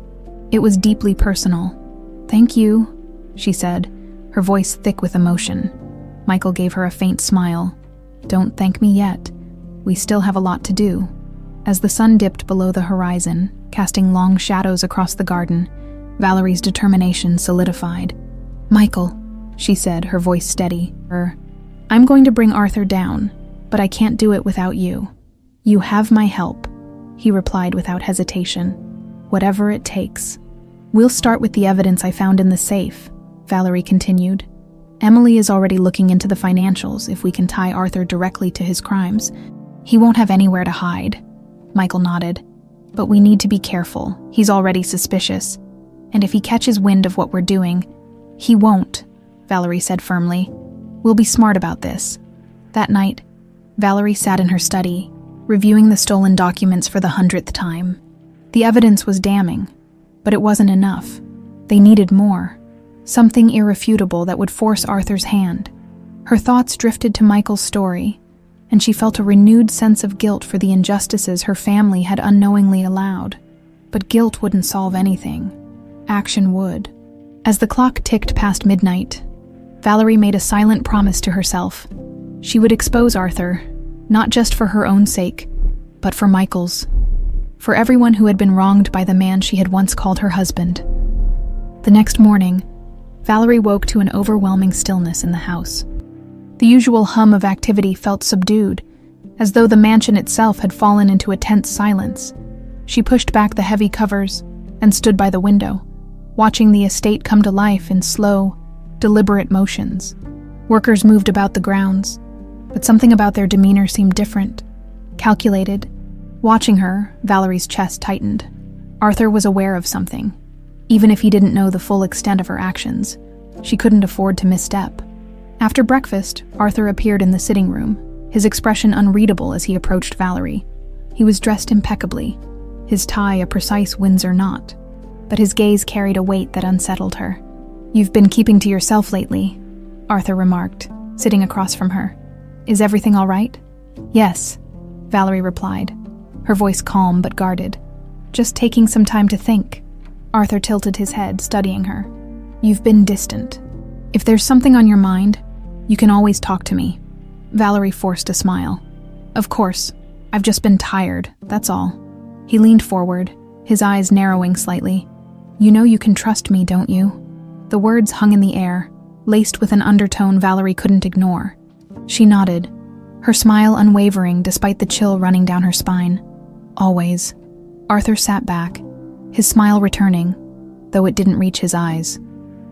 It was deeply personal. "Thank you," she said, her voice thick with emotion. Michael gave her a faint smile. "Don't thank me yet. We still have a lot to do." As the sun dipped below the horizon, casting long shadows across the garden, Valerie's determination solidified. "Michael," she said, her voice steady, "I'm going to bring Arthur down, but I can't do it without you." "You have my help," he replied without hesitation. "Whatever it takes." "We'll start with the evidence I found in the safe," Valerie continued. "Emily is already looking into the financials if we can tie Arthur directly to his crimes. He won't have anywhere to hide." Michael nodded. "But we need to be careful. He's already suspicious. And if he catches wind of what we're doing..." "He won't," Valerie said firmly. "We'll be smart about this." That night, Valerie sat in her study, reviewing the stolen documents for the 100th time. The evidence was damning, but it wasn't enough. They needed more. Something irrefutable that would force Arthur's hand. Her thoughts drifted to Michael's story, and she felt a renewed sense of guilt for the injustices her family had unknowingly allowed. But guilt wouldn't solve anything. Action would. As the clock ticked past midnight, Valerie made a silent promise to herself. She would expose Arthur, not just for her own sake, but for Michael's. For everyone who had been wronged by the man she had once called her husband. The next morning, Valerie woke to an overwhelming stillness in the house. The usual hum of activity felt subdued, as though the mansion itself had fallen into a tense silence. She pushed back the heavy covers and stood by the window, watching the estate come to life in slow, deliberate motions. Workers moved about the grounds, but something about their demeanor seemed different, calculated. Watching her, Valerie's chest tightened. Arthur was aware of something. Even if he didn't know the full extent of her actions, she couldn't afford to misstep. After breakfast, Arthur appeared in the sitting room, his expression unreadable as he approached Valerie. He was dressed impeccably, his tie a precise Windsor knot, but his gaze carried a weight that unsettled her. "You've been keeping to yourself lately," Arthur remarked, sitting across from her. "Is everything all right?" "Yes," Valerie replied, her voice calm but guarded. "Just taking some time to think." Arthur tilted his head, studying her. "You've been distant. If there's something on your mind, you can always talk to me." Valerie forced a smile. "Of course, I've just been tired, that's all." He leaned forward, his eyes narrowing slightly. "You know you can trust me, don't you?" The words hung in the air, laced with an undertone Valerie couldn't ignore. She nodded, her smile unwavering despite the chill running down her spine. "Always." Arthur sat back, his smile returning, though it didn't reach his eyes.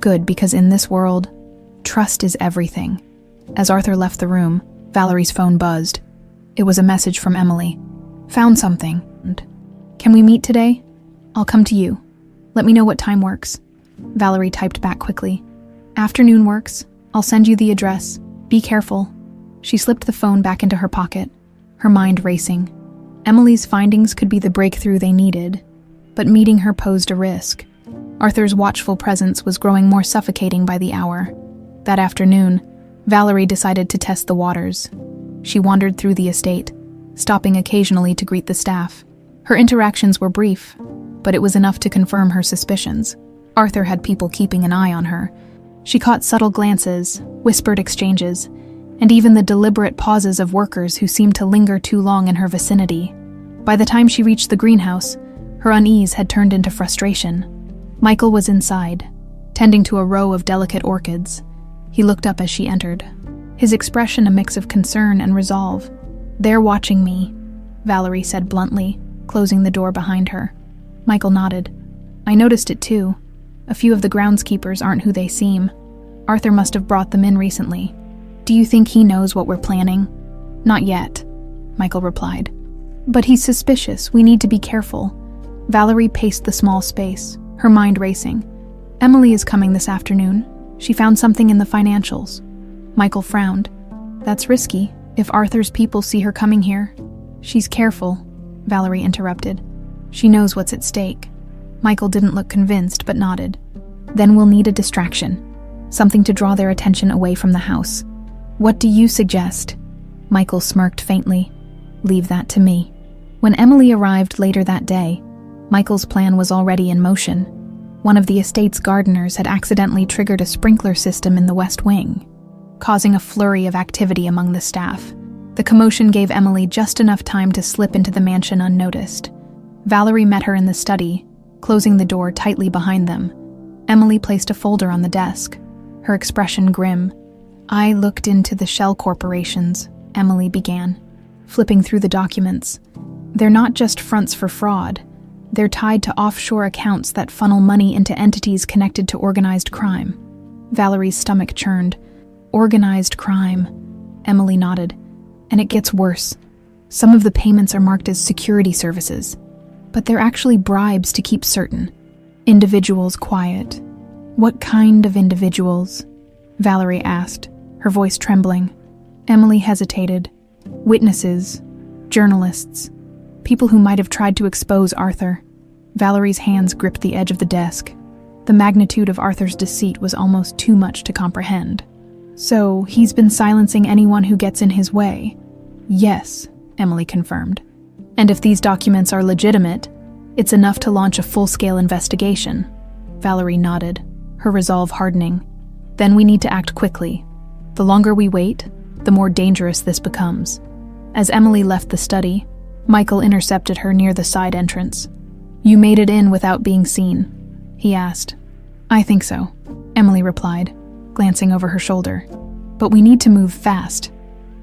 Good, because in this world, trust is everything. As Arthur left the room, Valerie's phone buzzed. It was a message from Emily. "Found something. Can we meet today? I'll come to you. Let me know what time works." Valerie typed back quickly. "Afternoon works. I'll send you the address. Be careful." She slipped the phone back into her pocket, her mind racing. Emily's findings could be the breakthrough they needed, but meeting her posed a risk. Arthur's watchful presence was growing more suffocating by the hour. That afternoon, Valerie decided to test the waters. She wandered through the estate, stopping occasionally to greet the staff. Her interactions were brief, but it was enough to confirm her suspicions. Arthur had people keeping an eye on her. She caught subtle glances, whispered exchanges, and even the deliberate pauses of workers who seemed to linger too long in her vicinity. By the time she reached the greenhouse, her unease had turned into frustration. Michael was inside, tending to a row of delicate orchids. He looked up as she entered, his expression a mix of concern and resolve. "They're watching me," Valerie said bluntly, closing the door behind her. Michael nodded. "I noticed it too. A few of the groundskeepers aren't who they seem. Arthur must have brought them in recently. Do you think he knows what we're planning?" "Not yet," Michael replied. "But he's suspicious. We need to be careful." Valerie paced the small space, her mind racing. "Emily is coming this afternoon. She found something in the financials." Michael frowned. "That's risky, if Arthur's people see her coming here." "She's careful," Valerie interrupted. "She knows what's at stake." Michael didn't look convinced, but nodded. "Then we'll need a distraction, something to draw their attention away from the house." "What do you suggest?" Michael smirked faintly. "Leave that to me." When Emily arrived later that day, Michael's plan was already in motion. One of the estate's gardeners had accidentally triggered a sprinkler system in the west wing, causing a flurry of activity among the staff. The commotion gave Emily just enough time to slip into the mansion unnoticed. Valerie met her in the study, closing the door tightly behind them. Emily placed a folder on the desk, her expression grim. "I looked into the shell corporations," Emily began, flipping through the documents. "They're not just fronts for fraud. They're tied to offshore accounts that funnel money into entities connected to organized crime." Valerie's stomach churned. "Organized crime," Emily nodded. "And it gets worse. Some of the payments are marked as security services, but they're actually bribes to keep certain individuals quiet." "What kind of individuals?" Valerie asked, her voice trembling. Emily hesitated. "Witnesses, journalists, people who might have tried to expose Arthur." Valerie's hands gripped the edge of the desk. The magnitude of Arthur's deceit was almost too much to comprehend. "So, he's been silencing anyone who gets in his way?" "Yes," Emily confirmed. "And if these documents are legitimate, it's enough to launch a full-scale investigation." Valerie nodded, her resolve hardening. "Then we need to act quickly. The longer we wait, the more dangerous this becomes." As Emily left the study, Michael intercepted her near the side entrance. "You made it in without being seen?" he asked. "I think so," Emily replied, glancing over her shoulder. "But we need to move fast.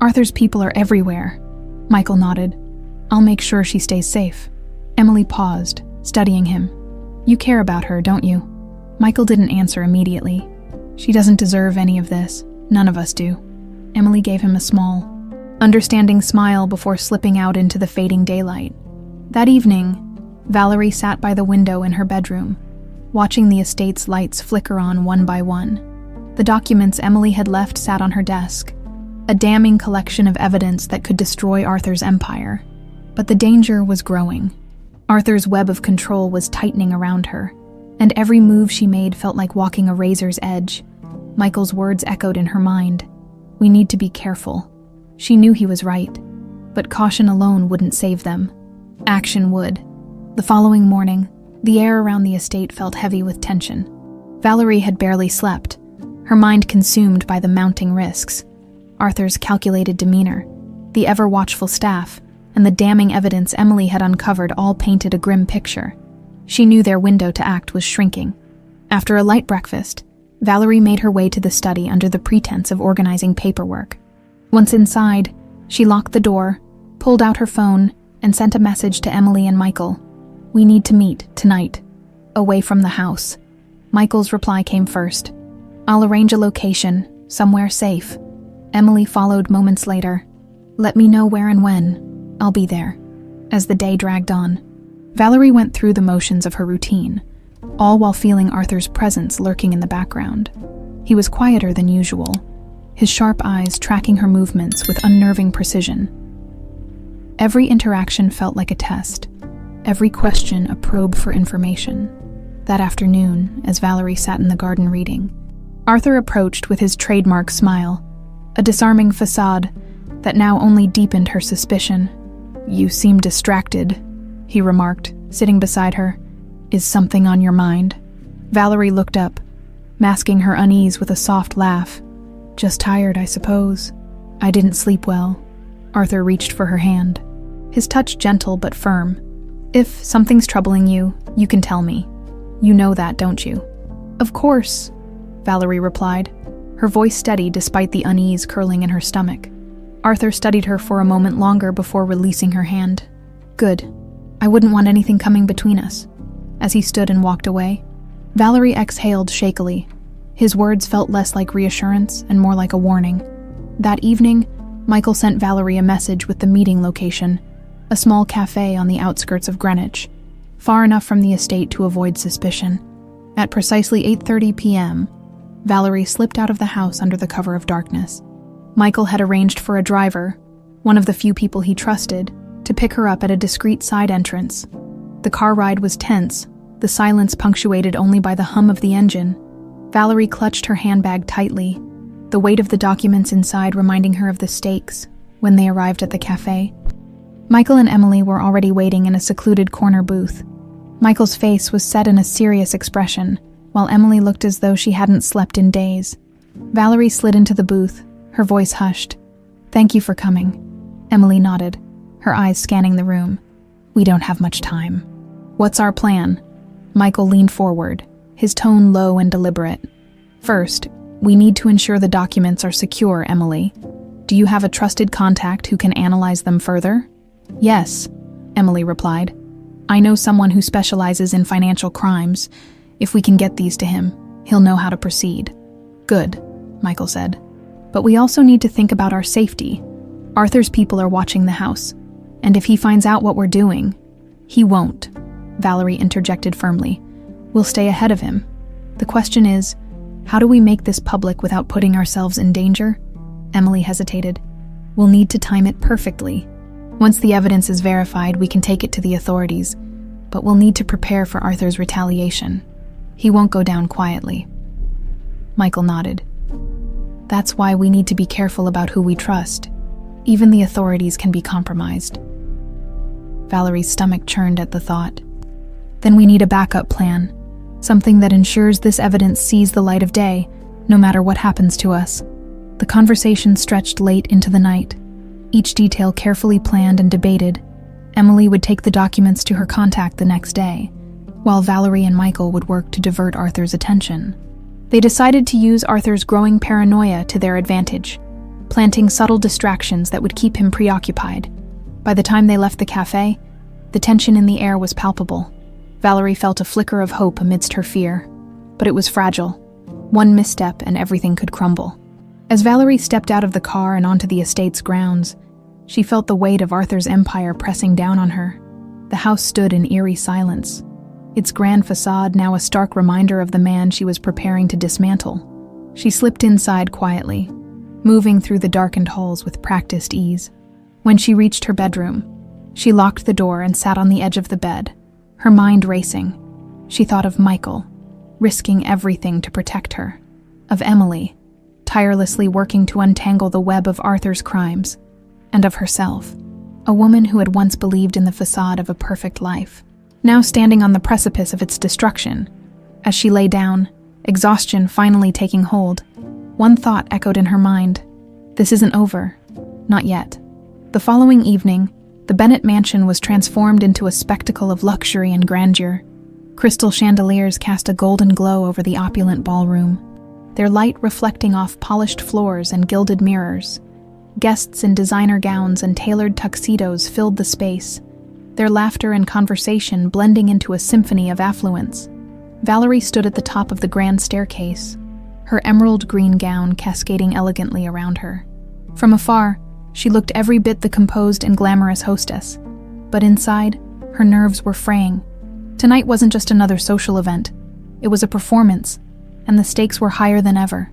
Arthur's people are everywhere." Michael nodded. "I'll make sure she stays safe." Emily paused, studying him. "You care about her, don't you?" Michael didn't answer immediately. "She doesn't deserve any of this. None of us do." Emily gave him a small, understanding smile before slipping out into the fading daylight. That evening, Valerie sat by the window in her bedroom, watching the estate's lights flicker on one by one. The documents Emily had left sat on her desk, a damning collection of evidence that could destroy Arthur's empire. But the danger was growing. Arthur's web of control was tightening around her, and every move she made felt like walking a razor's edge. Michael's words echoed in her mind. We need to be careful. She knew he was right, but caution alone wouldn't save them. Action would. The following morning, the air around the estate felt heavy with tension. Valerie had barely slept, her mind consumed by the mounting risks. Arthur's calculated demeanor, the ever-watchful staff, and the damning evidence Emily had uncovered all painted a grim picture. She knew their window to act was shrinking. After a light breakfast, Valerie made her way to the study under the pretense of organizing paperwork. Once inside, she locked the door, pulled out her phone, and sent a message to Emily and Michael. We need to meet, tonight. Away from the house. Michael's reply came first. I'll arrange a location, somewhere safe. Emily followed moments later. Let me know where and when. I'll be there. As the day dragged on, Valerie went through the motions of her routine, all while feeling Arthur's presence lurking in the background. He was quieter than usual, his sharp eyes tracking her movements with unnerving precision. Every interaction felt like a test, every question a probe for information. That afternoon, as Valerie sat in the garden reading, Arthur approached with his trademark smile, a disarming facade that now only deepened her suspicion. You seem distracted, he remarked, sitting beside her. Is something on your mind? Valerie looked up, masking her unease with a soft laugh. Just tired, I suppose. I didn't sleep well. Arthur reached for her hand, his touch gentle but firm. If something's troubling you, you can tell me. You know that, don't you? Of course, Valerie replied, her voice steady despite the unease curling in her stomach. Arthur studied her for a moment longer before releasing her hand. Good. I wouldn't want anything coming between us. As he stood and walked away, Valerie exhaled shakily. His words felt less like reassurance and more like a warning. That evening, Michael sent Valerie a message with the meeting location, a small cafe on the outskirts of Greenwich, far enough from the estate to avoid suspicion. At precisely 8:30 p.m., Valerie slipped out of the house under the cover of darkness. Michael had arranged for a driver, one of the few people he trusted, to pick her up at a discreet side entrance. The car ride was tense, the silence punctuated only by the hum of the engine. Valerie clutched her handbag tightly, the weight of the documents inside reminding her of the stakes when they arrived at the cafe. Michael and Emily were already waiting in a secluded corner booth. Michael's face was set in a serious expression, while Emily looked as though she hadn't slept in days. Valerie slid into the booth, her voice hushed. Thank you for coming. Emily nodded, her eyes scanning the room. We don't have much time. What's our plan? Michael leaned forward, his tone low and deliberate. First, we need to ensure the documents are secure, Emily. Do you have a trusted contact who can analyze them further? Yes, Emily replied. I know someone who specializes in financial crimes. If we can get these to him, he'll know how to proceed. Good, Michael said. But we also need to think about our safety. Arthur's people are watching the house, and if he finds out what we're doing, he won't, Valerie interjected firmly. We'll stay ahead of him. The question is, how do we make this public without putting ourselves in danger? Emily hesitated. We'll need to time it perfectly. Once the evidence is verified, we can take it to the authorities, but we'll need to prepare for Arthur's retaliation. He won't go down quietly. Michael nodded. That's why we need to be careful about who we trust. Even the authorities can be compromised. Valerie's stomach churned at the thought. Then we need a backup plan, something that ensures this evidence sees the light of day, no matter what happens to us. The conversation stretched late into the night, each detail carefully planned and debated. Emily would take the documents to her contact the next day, while Valerie and Michael would work to divert Arthur's attention. They decided to use Arthur's growing paranoia to their advantage, planting subtle distractions that would keep him preoccupied. By the time they left the cafe, the tension in the air was palpable. Valerie felt a flicker of hope amidst her fear, but it was fragile. One misstep and everything could crumble. As Valerie stepped out of the car and onto the estate's grounds, she felt the weight of Arthur's empire pressing down on her. The house stood in eerie silence, its grand facade now a stark reminder of the man she was preparing to dismantle. She slipped inside quietly, moving through the darkened halls with practiced ease. When she reached her bedroom, She locked the door and sat on the edge of the bed, her mind racing. She thought of Michael, risking everything to protect her, of Emily, tirelessly working to untangle the web of Arthur's crimes, and of herself, a woman who had once believed in the facade of a perfect life, now standing on the precipice of its destruction. As she lay down, exhaustion finally taking hold, one thought echoed in her mind. This isn't over. Not yet. The following evening, the Bennett mansion was transformed into a spectacle of luxury and grandeur. Crystal chandeliers cast a golden glow over the opulent ballroom, their light reflecting off polished floors and gilded mirrors. Guests in designer gowns and tailored tuxedos filled the space, their laughter and conversation blending into a symphony of affluence. Valerie stood at the top of the grand staircase, her emerald green gown cascading elegantly around her. From afar, she looked every bit the composed and glamorous hostess, but inside, her nerves were fraying. Tonight wasn't just another social event, it was a performance, and the stakes were higher than ever.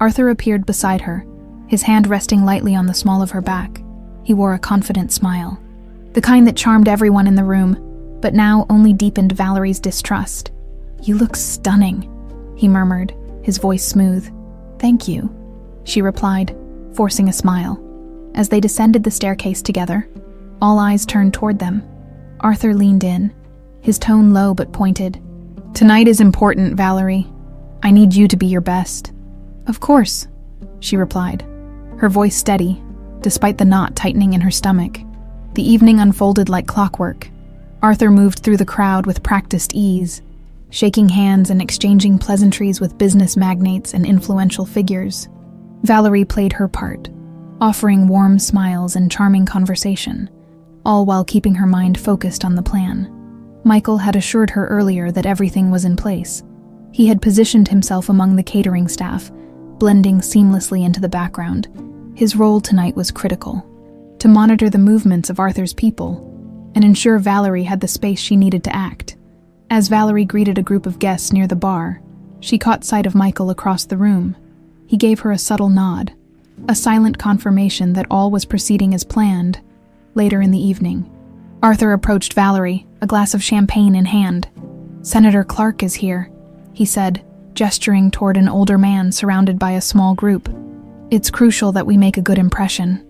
Arthur appeared beside her, his hand resting lightly on the small of her back. He wore a confident smile, the kind that charmed everyone in the room, but now only deepened Valerie's distrust. "You look stunning," he murmured, his voice smooth. "Thank you," she replied, forcing a smile. As they descended the staircase together, all eyes turned toward them. Arthur leaned in, his tone low but pointed. "Tonight is important, Valerie. I need you to be your best." "Of course," she replied, her voice steady, despite the knot tightening in her stomach. The evening unfolded like clockwork. Arthur moved through the crowd with practiced ease, shaking hands and exchanging pleasantries with business magnates and influential figures. Valerie played her part, offering warm smiles and charming conversation, all while keeping her mind focused on the plan. Michael had assured her earlier that everything was in place. He had positioned himself among the catering staff, blending seamlessly into the background. His role tonight was critical, to monitor the movements of Arthur's people and ensure Valerie had the space she needed to act. As Valerie greeted a group of guests near the bar, she caught sight of Michael across the room. He gave her a subtle nod, a silent confirmation that all was proceeding as planned. Later in the evening, Arthur approached Valerie, a glass of champagne in hand. "Senator Clark is here," he said, gesturing toward an older man surrounded by a small group. "It's crucial that we make a good impression."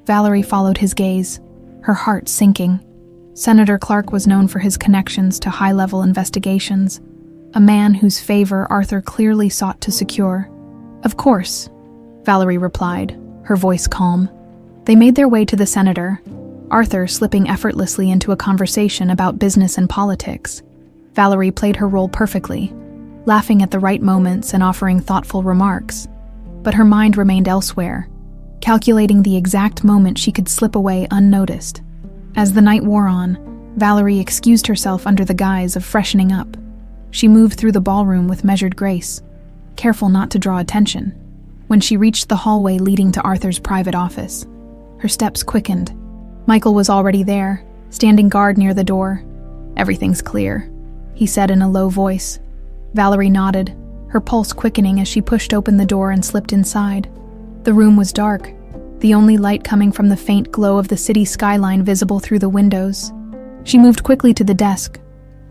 Valerie followed his gaze, her heart sinking. Senator Clark was known for his connections to high-level investigations, a man whose favor Arthur clearly sought to secure. "Of course," Valerie replied, her voice calm. They made their way to the senator, Arthur slipping effortlessly into a conversation about business and politics. Valerie played her role perfectly, laughing at the right moments and offering thoughtful remarks. But her mind remained elsewhere, calculating the exact moment she could slip away unnoticed. As the night wore on, Valerie excused herself under the guise of freshening up. She moved through the ballroom with measured grace, careful not to draw attention. When she reached the hallway leading to Arthur's private office, her steps quickened. Michael was already there, standing guard near the door. "Everything's clear," he said in a low voice. Valerie nodded, her pulse quickening as she pushed open the door and slipped inside. The room was dark, the only light coming from the faint glow of the city skyline visible through the windows. She moved quickly to the desk,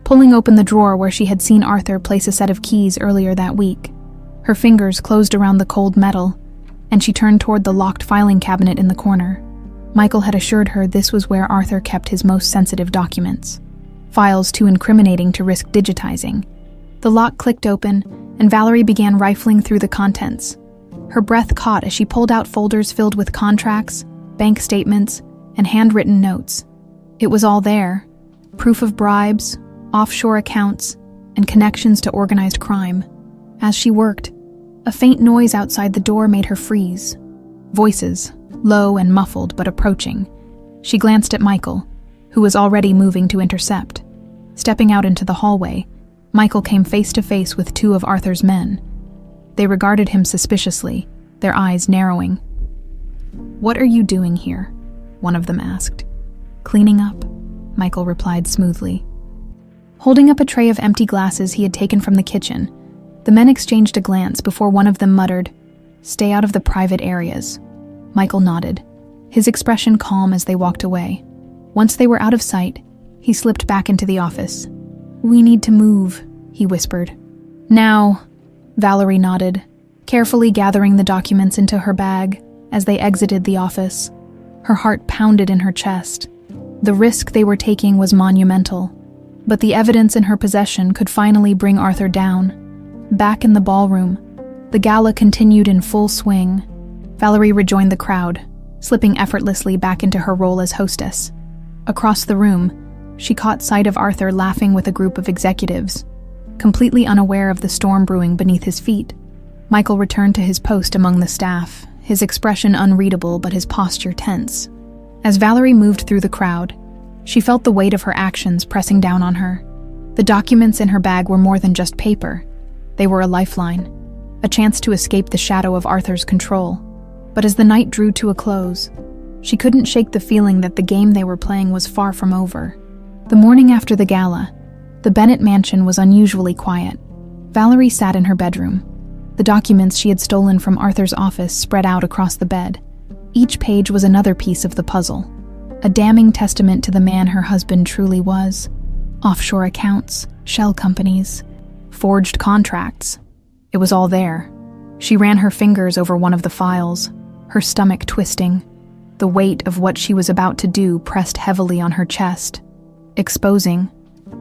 pulling open the drawer where she had seen Arthur place a set of keys earlier that week. Her fingers closed around the cold metal, and she turned toward the locked filing cabinet in the corner. Michael had assured her this was where Arthur kept his most sensitive documents, files too incriminating to risk digitizing. The lock clicked open, and Valerie began rifling through the contents. Her breath caught as she pulled out folders filled with contracts, bank statements, and handwritten notes. It was all there: proof of bribes, offshore accounts, and connections to organized crime. As she worked, a faint noise outside the door made her freeze. Voices, low and muffled but approaching. She glanced at Michael, who was already moving to intercept. Stepping out into the hallway, Michael came face to face with two of Arthur's men. They regarded him suspiciously, their eyes narrowing. "What are you doing here?" one of them asked. "Cleaning up," Michael replied smoothly. Holding up a tray of empty glasses he had taken from the kitchen, the men exchanged a glance before one of them muttered, "Stay out of the private areas." Michael nodded, his expression calm as they walked away. Once they were out of sight, he slipped back into the office. "We need to move," he whispered. "Now," Valerie nodded, carefully gathering the documents into her bag as they exited the office. Her heart pounded in her chest. The risk they were taking was monumental, but the evidence in her possession could finally bring Arthur down. Back in the ballroom, the gala continued in full swing. Valerie rejoined the crowd, slipping effortlessly back into her role as hostess. Across the room, she caught sight of Arthur laughing with a group of executives. Completely unaware of the storm brewing beneath his feet, Michael returned to his post among the staff, his expression unreadable but his posture tense. As Valerie moved through the crowd, she felt the weight of her actions pressing down on her. The documents in her bag were more than just paper. They were a lifeline, a chance to escape the shadow of Arthur's control. But as the night drew to a close, she couldn't shake the feeling that the game they were playing was far from over. The morning after the gala, the Bennett mansion was unusually quiet. Valerie sat in her bedroom. The documents she had stolen from Arthur's office spread out across the bed. Each page was another piece of the puzzle, a damning testament to the man her husband truly was. Offshore accounts, shell companies, forged contracts. It was all there. She ran her fingers over one of the files, her stomach twisting. The weight of what she was about to do pressed heavily on her chest. Exposing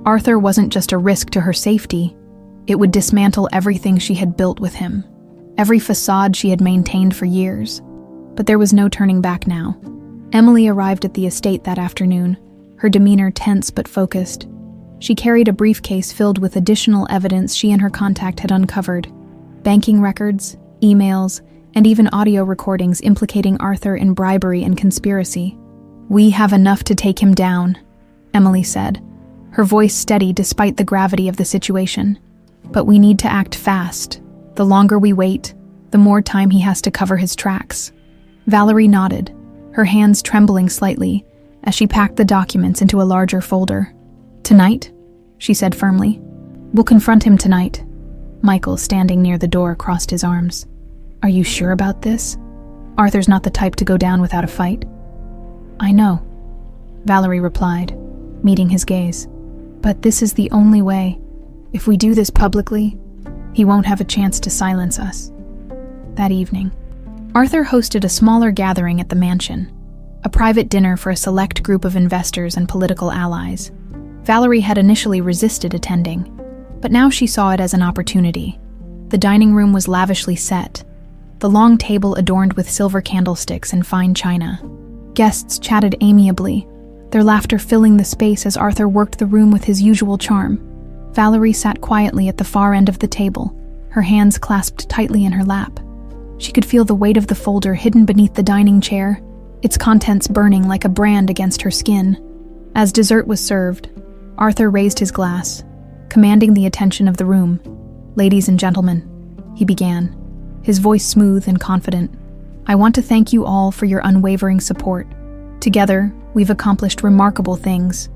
Arthur wasn't just a risk to her safety. It would dismantle everything she had built with him, every facade she had maintained for years. But there was no turning back now. Emily arrived at the estate that afternoon, her demeanor tense but focused. She carried a briefcase filled with additional evidence she and her contact had uncovered: banking records, emails, and even audio recordings implicating Arthur in bribery and conspiracy. "We have enough to take him down," Emily said, her voice steady despite the gravity of the situation. "But we need to act fast. The longer we wait, the more time he has to cover his tracks." Valerie nodded, her hands trembling slightly as she packed the documents into a larger folder. "Tonight," she said firmly. "We'll confront him tonight." Michael, standing near the door, crossed his arms. "Are you sure about this? Arthur's not the type to go down without a fight." "I know," Valerie replied, meeting his gaze. "But this is the only way. If we do this publicly, he won't have a chance to silence us." That evening, Arthur hosted a smaller gathering at the mansion, a private dinner for a select group of investors and political allies. Valerie had initially resisted attending, but now she saw it as an opportunity. The dining room was lavishly set, the long table adorned with silver candlesticks and fine china. Guests chatted amiably, their laughter filling the space as Arthur worked the room with his usual charm. Valerie sat quietly at the far end of the table, her hands clasped tightly in her lap. She could feel the weight of the folder hidden beneath the dining chair, its contents burning like a brand against her skin. As dessert was served, Arthur raised his glass, commanding the attention of the room. "Ladies and gentlemen," he began, his voice smooth and confident, "I want to thank you all for your unwavering support. Together, we've accomplished remarkable things,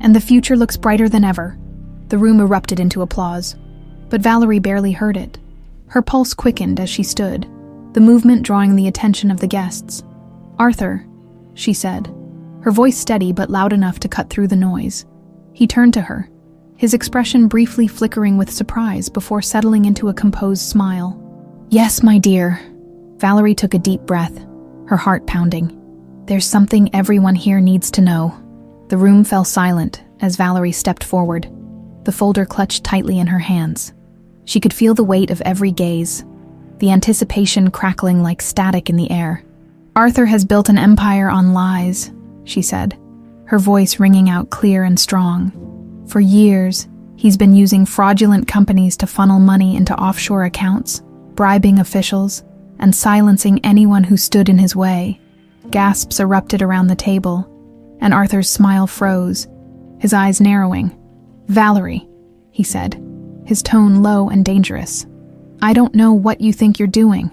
and the future looks brighter than ever." The room erupted into applause, but Valerie barely heard it. Her pulse quickened as she stood, the movement drawing the attention of the guests. "Arthur," she said, her voice steady but loud enough to cut through the noise. He turned to her, his expression briefly flickering with surprise before settling into a composed smile. "Yes, my dear." Valerie took a deep breath, her heart pounding. "There's something everyone here needs to know." The room fell silent as Valerie stepped forward, the folder clutched tightly in her hands. She could feel the weight of every gaze, the anticipation crackling like static in the air. "Arthur has built an empire on lies," she said, her voice ringing out clear and strong. "For years, he's been using fraudulent companies to funnel money into offshore accounts, bribing officials, and silencing anyone who stood in his way." Gasps erupted around the table, and Arthur's smile froze, his eyes narrowing. "Valerie," he said, his tone low and dangerous, "I don't know what you think you're doing,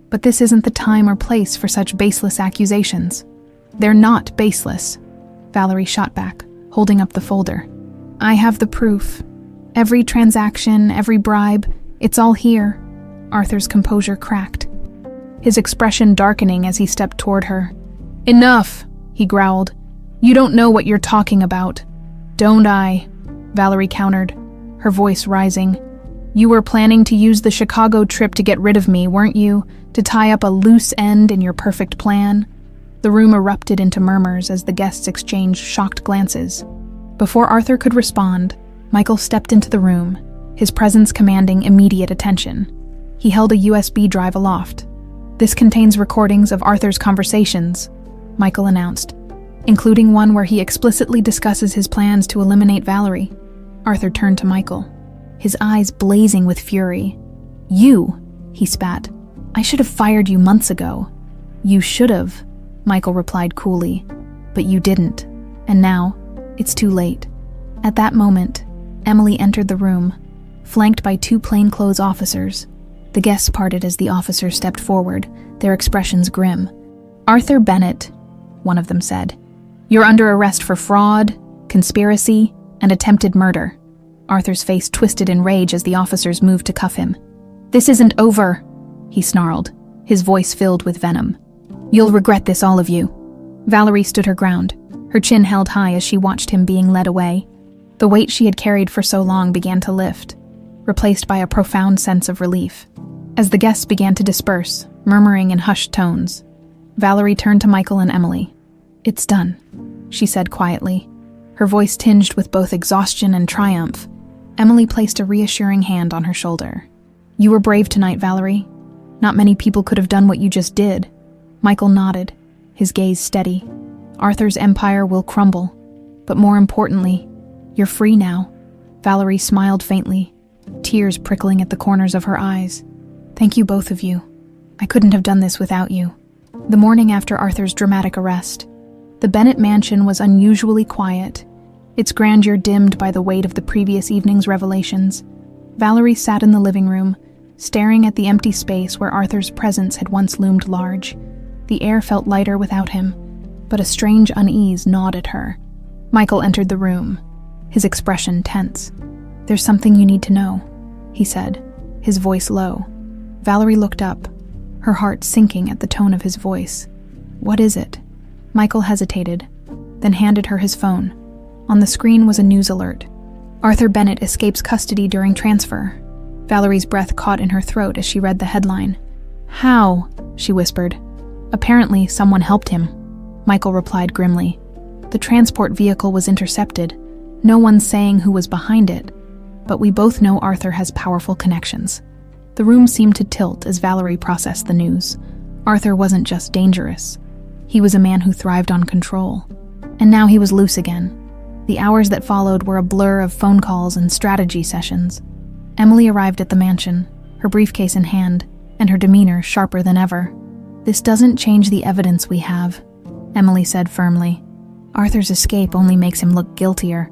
but this isn't the time or place for such baseless accusations." "They're not baseless," Valerie shot back, holding up the folder. "I have the proof. Every transaction, every bribe, it's all here." Arthur's composure cracked, his expression darkening as he stepped toward her. "Enough," he growled. You don't know what you're talking about. Don't I? Valerie countered, her voice rising. You were planning to use the Chicago trip to get rid of me, weren't you? To tie up a loose end in your perfect plan? The room erupted into murmurs as the guests exchanged shocked glances. Before Arthur could respond, Michael stepped into the room, his presence commanding immediate attention. He held a USB drive aloft. This contains recordings of Arthur's conversations, Michael announced, including one where he explicitly discusses his plans to eliminate Valerie. Arthur turned to Michael, his eyes blazing with fury. You, he spat. I should have fired you months ago. You should have, Michael replied coolly, but you didn't, and now it's too late. At that moment, Emily entered the room, flanked by two plainclothes officers. The guests parted as the officers stepped forward, their expressions grim. Arthur Bennett, one of them said. You're under arrest for fraud, conspiracy, and attempted murder. Arthur's face twisted in rage as the officers moved to cuff him. This isn't over, he snarled, his voice filled with venom. You'll regret this, all of you. Valerie stood her ground, her chin held high as she watched him being led away. The weight she had carried for so long began to lift, replaced by a profound sense of relief. As the guests began to disperse, murmuring in hushed tones, Valerie turned to Michael and Emily. It's done, she said quietly, her voice tinged with both exhaustion and triumph. Emily placed a reassuring hand on her shoulder. You were brave tonight, Valerie. Not many people could have done what you just did. Michael nodded, his gaze steady. Arthur's empire will crumble, but more importantly, you're free now. Valerie smiled faintly, tears prickling at the corners of her eyes. Thank you, both of you. I couldn't have done this without you. The morning after Arthur's dramatic arrest, the Bennett mansion was unusually quiet, its grandeur dimmed by the weight of the previous evening's revelations. Valerie sat in the living room, staring at the empty space where Arthur's presence had once loomed large. The air felt lighter without him, but a strange unease gnawed at her. Michael entered the room, his expression tense. There's something you need to know, he said, his voice low. Valerie looked up, her heart sinking at the tone of his voice. What is it? Michael hesitated, then handed her his phone. On the screen was a news alert. Arthur Bennett escapes custody during transfer. Valerie's breath caught in her throat as she read the headline. How? She whispered. Apparently, someone helped him, Michael replied grimly. The transport vehicle was intercepted, no one saying who was behind it, but we both know Arthur has powerful connections. The room seemed to tilt as Valerie processed the news. Arthur wasn't just dangerous. He was a man who thrived on control. And now he was loose again. The hours that followed were a blur of phone calls and strategy sessions. Emily arrived at the mansion, her briefcase in hand, and her demeanor sharper than ever. This doesn't change the evidence we have, Emily said firmly. Arthur's escape only makes him look guiltier.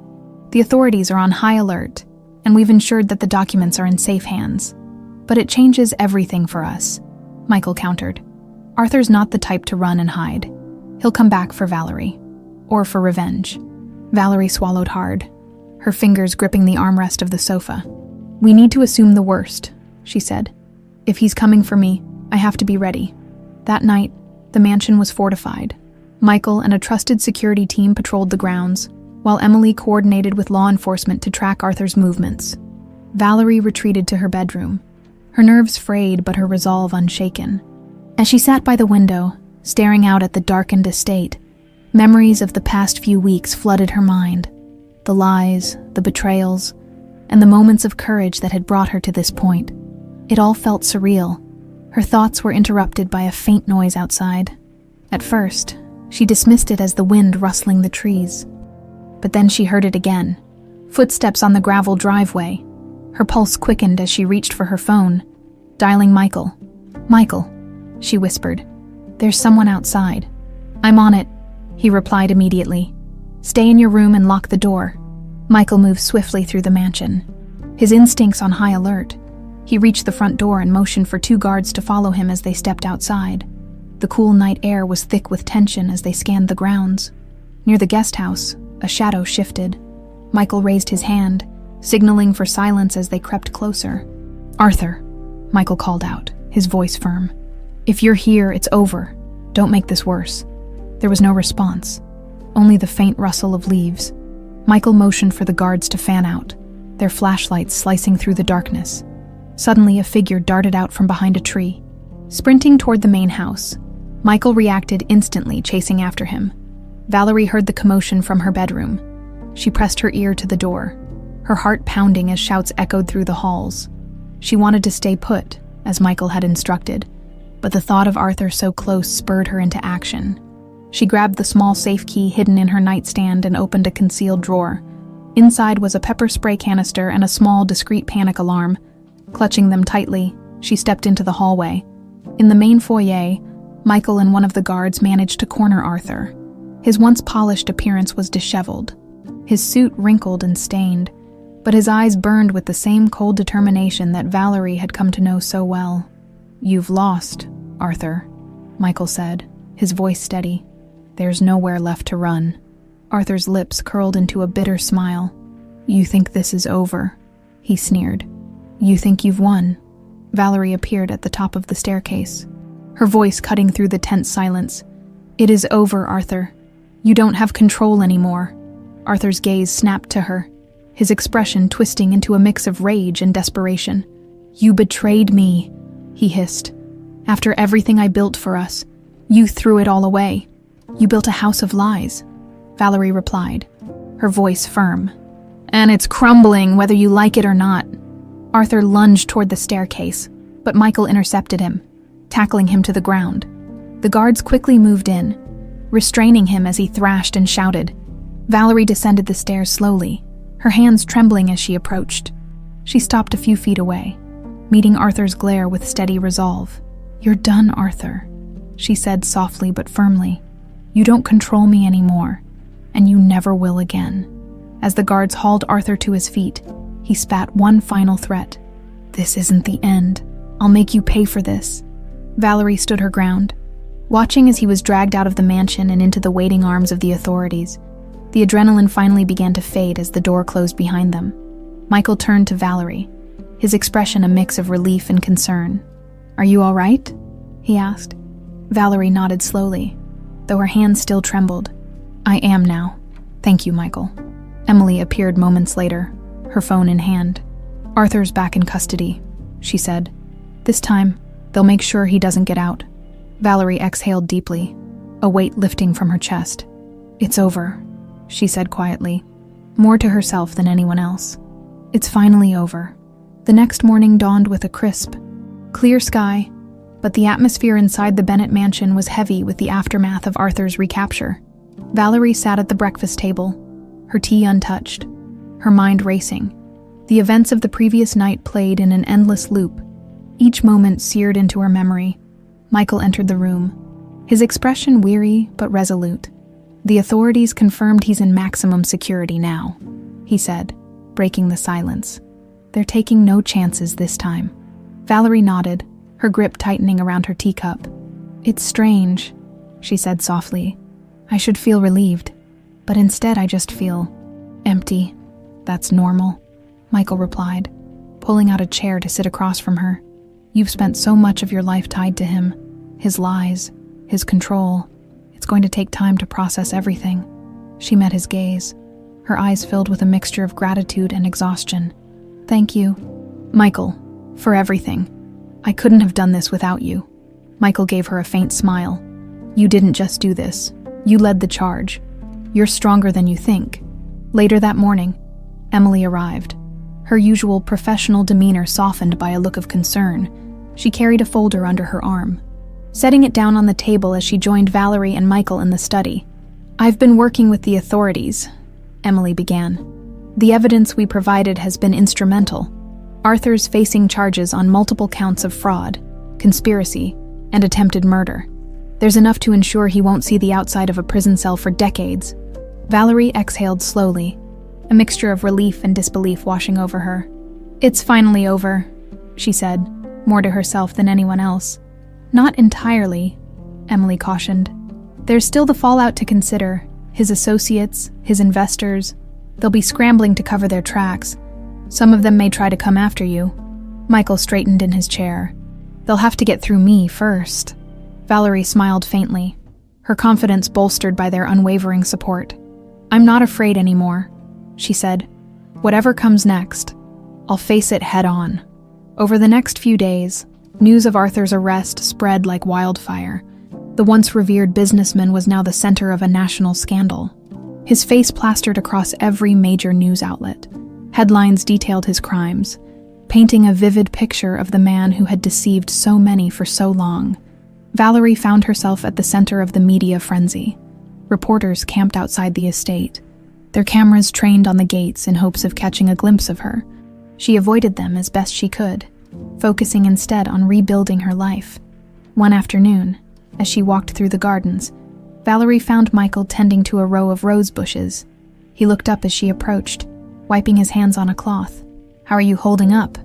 The authorities are on high alert, and we've ensured that the documents are in safe hands. But it changes everything for us, Michael countered. Arthur's not the type to run and hide. He'll come back for Valerie. Or for revenge. Valerie swallowed hard, her fingers gripping the armrest of the sofa. We need to assume the worst, she said. If he's coming for me, I have to be ready. That night, the mansion was fortified. Michael and a trusted security team patrolled the grounds, while Emily coordinated with law enforcement to track Arthur's movements. Valerie retreated to her bedroom, her nerves frayed but her resolve unshaken. As she sat by the window, staring out at the darkened estate, memories of the past few weeks flooded her mind. The lies, the betrayals, and the moments of courage that had brought her to this point. It all felt surreal. Her thoughts were interrupted by a faint noise outside. At first, she dismissed it as the wind rustling the trees. But then she heard it again. Footsteps on the gravel driveway. Her pulse quickened as she reached for her phone, dialing Michael. Michael, she whispered. There's someone outside. I'm on it, he replied immediately. Stay in your room and lock the door. Michael moved swiftly through the mansion, his instincts on high alert. He reached the front door and motioned for two guards to follow him as they stepped outside. The cool night air was thick with tension as they scanned the grounds. Near the guest house, a shadow shifted. Michael raised his hand, signaling for silence as they crept closer. Arthur, Michael called out, his voice firm. If you're here, it's over. Don't make this worse. There was no response. only the faint rustle of leaves. Michael motioned for the guards to fan out, their flashlights slicing through the darkness. Suddenly, a figure darted out from behind a tree. Sprinting toward the main house, Michael reacted instantly, chasing after him. Valerie heard the commotion from her bedroom. She pressed her ear to the door, her heart pounding as shouts echoed through the halls. She wanted to stay put, as Michael had instructed, but the thought of Arthur so close spurred her into action. She grabbed the small safe key hidden in her nightstand and opened a concealed drawer. Inside was a pepper spray canister and a small, discreet panic alarm. Clutching them tightly, she stepped into the hallway. In the main foyer, Michael and one of the guards managed to corner Arthur. His once polished appearance was disheveled, his suit wrinkled and stained, but his eyes burned with the same cold determination that Valerie had come to know so well. "You've lost, Arthur," Michael said, his voice steady. "There's nowhere left to run." Arthur's lips curled into a bitter smile. "You think this is over?" he sneered. "You think you've won?" Valerie appeared at the top of the staircase, her voice cutting through the tense silence. "It is over, Arthur. You don't have control anymore." Arthur's gaze snapped to her, his expression twisting into a mix of rage and desperation. "You betrayed me," he hissed. "After everything I built for us, you threw it all away. You built a house of lies," Valerie replied, her voice firm. "And it's crumbling whether you like it or not." Arthur lunged toward the staircase, but Michael intercepted him, tackling him to the ground. The guards quickly moved in, restraining him as he thrashed and shouted. Valerie descended the stairs slowly, her hands trembling as she approached. She stopped a few feet away, meeting Arthur's glare with steady resolve. "You're done, Arthur," she said softly but firmly. "You don't control me anymore, and you never will again." As the guards hauled Arthur to his feet, he spat one final threat. "This isn't the end. I'll make you pay for this." Valerie stood her ground, watching as he was dragged out of the mansion and into the waiting arms of the authorities. The adrenaline finally began to fade as the door closed behind them. Michael turned to Valerie, his expression a mix of relief and concern. "Are you all right?" he asked. Valerie nodded slowly, though her hands still trembled. "I am now. Thank you, Michael." Emily appeared moments later, her phone in hand. "Arthur's back in custody," she said. "This time, they'll make sure he doesn't get out." Valerie exhaled deeply, a weight lifting from her chest. "It's over," she said quietly, more to herself than anyone else. "It's finally over." The next morning dawned with a crisp, clear sky, but the atmosphere inside the Bennett mansion was heavy with the aftermath of Arthur's recapture. Valerie sat at the breakfast table, her tea untouched, her mind racing. The events of the previous night played in an endless loop, each moment seared into her memory. Michael entered the room, his expression weary but resolute. "The authorities confirmed he's in maximum security now," he said, breaking the silence. "They're taking no chances this time." Valerie nodded, her grip tightening around her teacup. "It's strange," she said softly. "I should feel relieved, but instead I just feel empty." "That's normal," Michael replied, pulling out a chair to sit across from her. "You've spent so much of your life tied to him, his lies, his control. It's going to take time to process everything." She met his gaze, her eyes filled with a mixture of gratitude and exhaustion. "Thank you, Michael, for everything. I couldn't have done this without you." Michael gave her a faint smile. "You didn't just do this. You led the charge. You're stronger than you think." Later that morning, Emily arrived, her usual professional demeanor softened by a look of concern. She carried a folder under her arm, setting it down on the table as she joined Valerie and Michael in the study. "I've been working with the authorities," Emily began. "The evidence we provided has been instrumental. Arthur's facing charges on multiple counts of fraud, conspiracy, and attempted murder. There's enough to ensure he won't see the outside of a prison cell for decades." Valerie exhaled slowly, a mixture of relief and disbelief washing over her. "It's finally over," she said, more to herself than anyone else. "Not entirely," Emily cautioned. "There's still the fallout to consider. His associates, his investors, they'll be scrambling to cover their tracks. Some of them may try to come after you." Michael straightened in his chair. "They'll have to get through me first." Valerie smiled faintly. her confidence bolstered by their unwavering support. "I'm not afraid anymore," she said. "Whatever comes next, I'll face it head on." Over the next few days, news of Arthur's arrest spread like wildfire. The once revered businessman was now the center of a national scandal. His face plastered across every major news outlet. Headlines detailed his crimes, painting a vivid picture of the man who had deceived so many for so long. Valerie found herself at the center of the media frenzy. Reporters camped outside the estate, their cameras trained on the gates in hopes of catching a glimpse of her. She avoided them as best she could, focusing instead on rebuilding her life. One afternoon, as she walked through the gardens, Valerie found Michael tending to a row of rose bushes. He looked up as she approached, wiping his hands on a cloth. "How are you holding up?"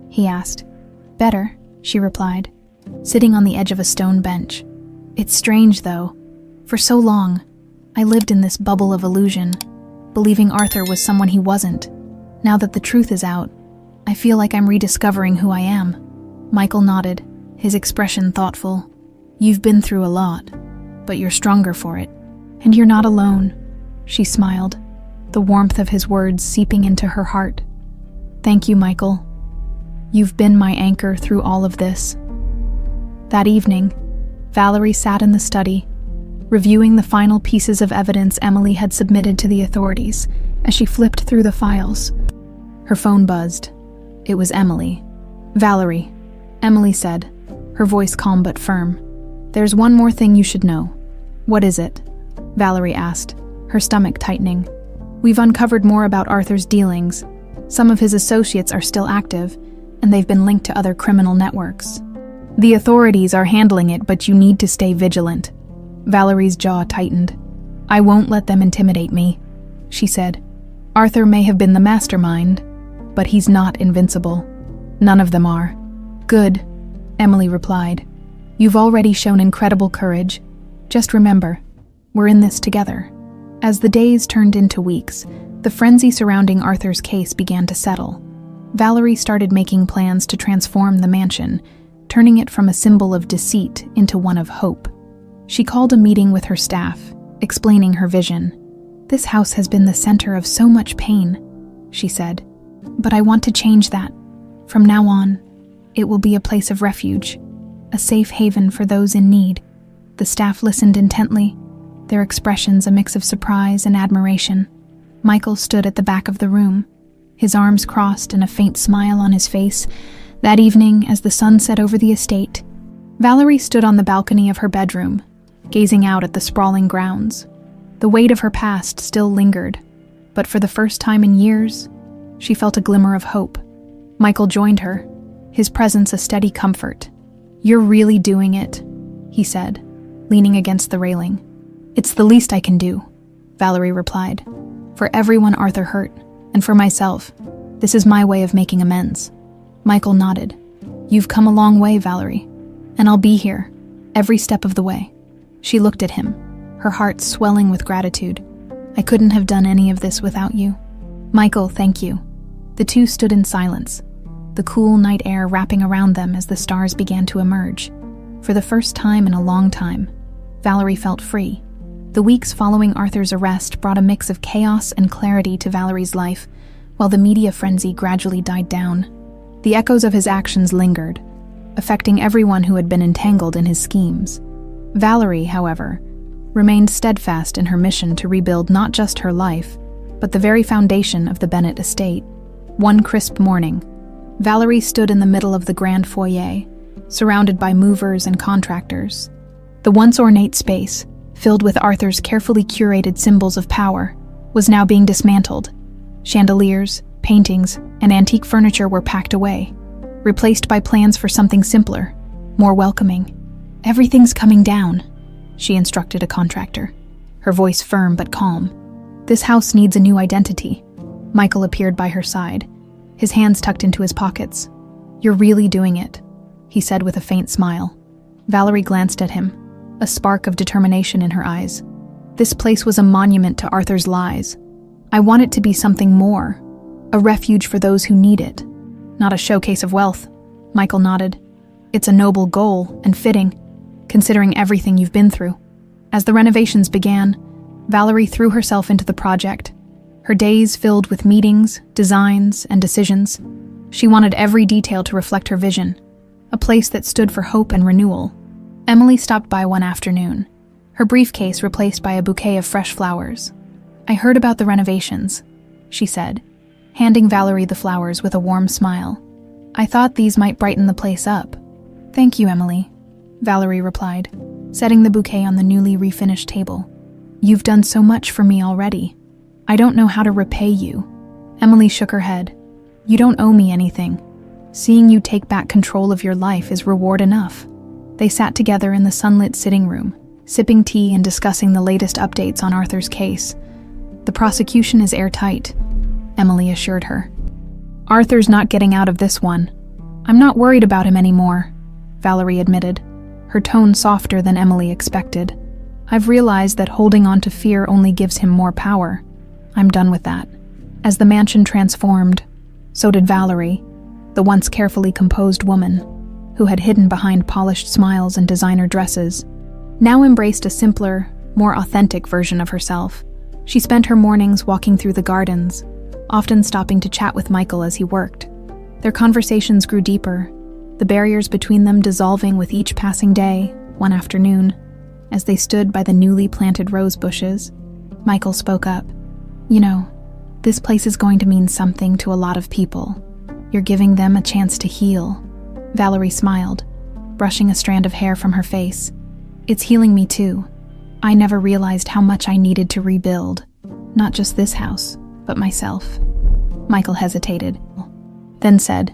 he asked. "Better," she replied, sitting on the edge of a stone bench. "It's strange, though. For so long, I lived in this bubble of illusion, believing Arthur was someone he wasn't. Now that the truth is out, I feel like I'm rediscovering who I am." Michael nodded, his expression thoughtful. "You've been through a lot, but you're stronger for it. And you're not alone," she smiled, the warmth of his words seeping into her heart. "Thank you, Michael. You've been my anchor through all of this." That evening, Valerie sat in the study, reviewing the final pieces of evidence Emily had submitted to the authorities. As she flipped through the files, her phone buzzed. It was Emily. "Valerie," Emily said, her voice calm but firm. "There's one more thing you should know." "What is it?" Valerie asked, her stomach tightening. "We've uncovered more about Arthur's dealings. Some of his associates are still active, and they've been linked to other criminal networks. The authorities are handling it, but you need to stay vigilant." Valerie's jaw tightened. "I won't let them intimidate me," she said. "Arthur may have been the mastermind, but he's not invincible. None of them are." "Good," Emily replied. "You've already shown incredible courage. Just remember, we're in this together." As the days turned into weeks, the frenzy surrounding Arthur's case began to settle. Valerie started making plans to transform the mansion, turning it from a symbol of deceit into one of hope. She called a meeting with her staff, explaining her vision. "This house has been the center of so much pain," she said. "But I want to change that. From now on, it will be a place of refuge, a safe haven for those in need." The staff listened intently, their expressions a mix of surprise and admiration. Michael stood at the back of the room, his arms crossed and a faint smile on his face. That evening, as the sun set over the estate, Valerie stood on the balcony of her bedroom, gazing out at the sprawling grounds. The weight of her past still lingered, but for the first time in years, she felt a glimmer of hope. Michael joined her, his presence a steady comfort. "You're really doing it," he said, leaning against the railing. "It's the least I can do," Valerie replied. "For everyone Arthur hurt, and for myself, this is my way of making amends." Michael nodded. "You've come a long way, Valerie, and I'll be here, every step of the way." She looked at him, her heart swelling with gratitude. "I couldn't have done any of this without you." "Michael, thank you." The two stood in silence, the cool night air wrapping around them as the stars began to emerge. For the first time in a long time, Valerie felt free. The weeks following Arthur's arrest brought a mix of chaos and clarity to Valerie's life, while the media frenzy gradually died down. The echoes of his actions lingered, affecting everyone who had been entangled in his schemes. Valerie, however, remained steadfast in her mission to rebuild not just her life, but the very foundation of the Bennett estate. One crisp morning, Valerie stood in the middle of the grand foyer, surrounded by movers and contractors. The once ornate space, filled with Arthur's carefully curated symbols of power, was now being dismantled. Chandeliers, paintings, and antique furniture were packed away, replaced by plans for something simpler, more welcoming. "Everything's coming down," she instructed a contractor, her voice firm but calm. "This house needs a new identity." Michael appeared by her side, his hands tucked into his pockets. "You're really doing it," he said with a faint smile. Valerie glanced at him, a spark of determination in her eyes. This place was a monument to Arthur's lies. "I want it to be something more, a refuge for those who need it, not a showcase of wealth." Michael nodded. "It's a noble goal, and fitting, considering everything you've been through." As the renovations began, Valerie threw herself into the project, her days filled with meetings, designs, and decisions. She wanted every detail to reflect her vision, a place that stood for hope and renewal. Emily stopped by one afternoon, her briefcase replaced by a bouquet of fresh flowers. "I heard about the renovations," she said, handing Valerie the flowers with a warm smile. "I thought these might brighten the place up." "Thank you, Emily," Valerie replied, setting the bouquet on the newly refinished table. "You've done so much for me already. I don't know how to repay you." Emily shook her head. "You don't owe me anything. Seeing you take back control of your life is reward enough." They sat together in the sunlit sitting room, sipping tea and discussing the latest updates on Arthur's case. "The prosecution is airtight," Emily assured her. "Arthur's not getting out of this one. I'm not worried about him anymore," Valerie admitted, her tone softer than Emily expected. "I've realized that holding on to fear only gives him more power. I'm done with that." As the mansion transformed, so did Valerie, the once carefully composed woman, who had hidden behind polished smiles and designer dresses, now embraced a simpler, more authentic version of herself. She spent her mornings walking through the gardens, often stopping to chat with Michael as he worked. Their conversations grew deeper, the barriers between them dissolving with each passing day. One afternoon, as they stood by the newly planted rose bushes, Michael spoke up. "You know, this place is going to mean something to a lot of people. You're giving them a chance to heal." Valerie smiled, brushing a strand of hair from her face. "It's healing me too. I never realized how much I needed to rebuild, not just this house, but myself." Michael hesitated, then said,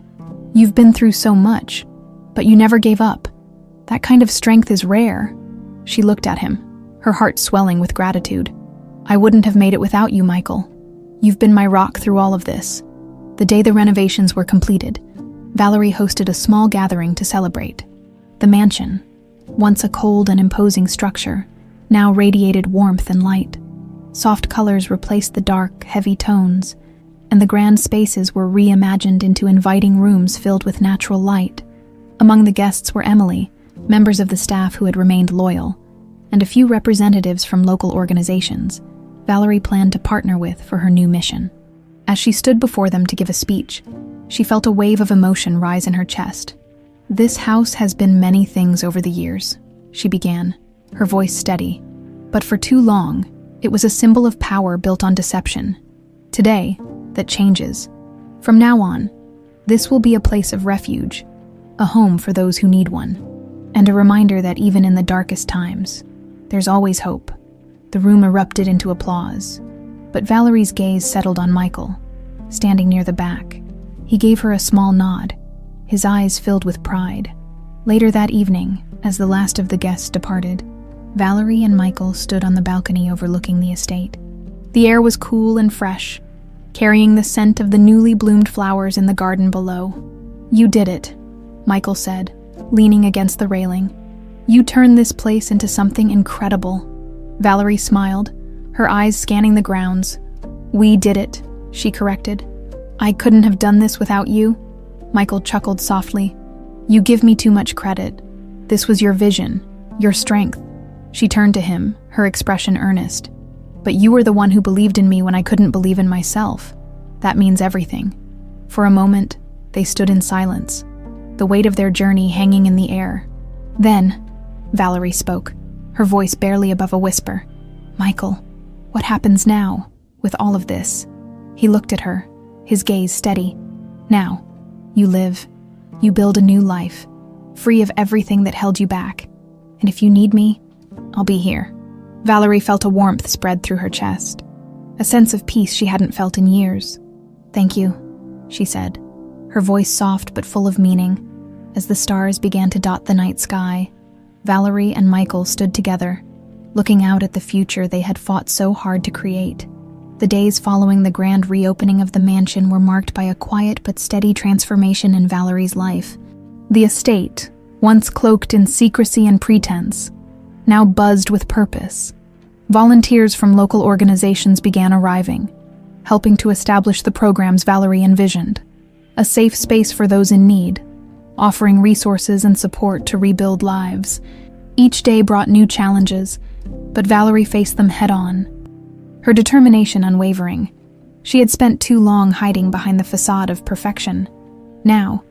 "You've been through so much, but you never gave up. That kind of strength is rare." She looked at him, her heart swelling with gratitude. "I wouldn't have made it without you, Michael. You've been my rock through all of this." The day the renovations were completed, Valerie hosted a small gathering to celebrate. The mansion, once a cold and imposing structure, now radiated warmth and light. Soft colors replaced the dark, heavy tones, and the grand spaces were reimagined into inviting rooms filled with natural light. Among the guests were Emily, members of the staff who had remained loyal, and a few representatives from local organizations Valerie planned to partner with for her new mission. As she stood before them to give a speech, she felt a wave of emotion rise in her chest. "This house has been many things over the years," she began, her voice steady. "But for too long, it was a symbol of power built on deception. Today, that changes. From now on, this will be a place of refuge, a home for those who need one, and a reminder that even in the darkest times, there's always hope." The room erupted into applause, but Valerie's gaze settled on Michael, standing near the back. He gave her a small nod, his eyes filled with pride. Later that evening, as the last of the guests departed, Valerie and Michael stood on the balcony overlooking the estate. The air was cool and fresh, carrying the scent of the newly bloomed flowers in the garden below. "You did it," Michael said, leaning against the railing. "You turned this place into something incredible." Valerie smiled, her eyes scanning the grounds. "We did it," she corrected. "I couldn't have done this without you." Michael chuckled softly. "You give me too much credit. This was your vision, your strength." She turned to him, her expression earnest. "But you were the one who believed in me when I couldn't believe in myself. That means everything." For a moment, they stood in silence, the weight of their journey hanging in the air. Then, Valerie spoke, her voice barely above a whisper. "Michael, what happens now, with all of this?" He looked at her, his gaze steady. "Now, you live. You build a new life, free of everything that held you back. And if you need me, I'll be here." Valerie felt a warmth spread through her chest, a sense of peace she hadn't felt in years. "Thank you," she said, her voice soft but full of meaning. As the stars began to dot the night sky, Valerie and Michael stood together, looking out at the future they had fought so hard to create. The days following the grand reopening of the mansion were marked by a quiet but steady transformation in Valerie's life. The estate, once cloaked in secrecy and pretense, now buzzed with purpose. Volunteers from local organizations began arriving, helping to establish the programs Valerie envisioned. A safe space for those in need, offering resources and support to rebuild lives. Each day brought new challenges, but Valerie faced them head-on, her determination unwavering. She had spent too long hiding behind the facade of perfection. Now,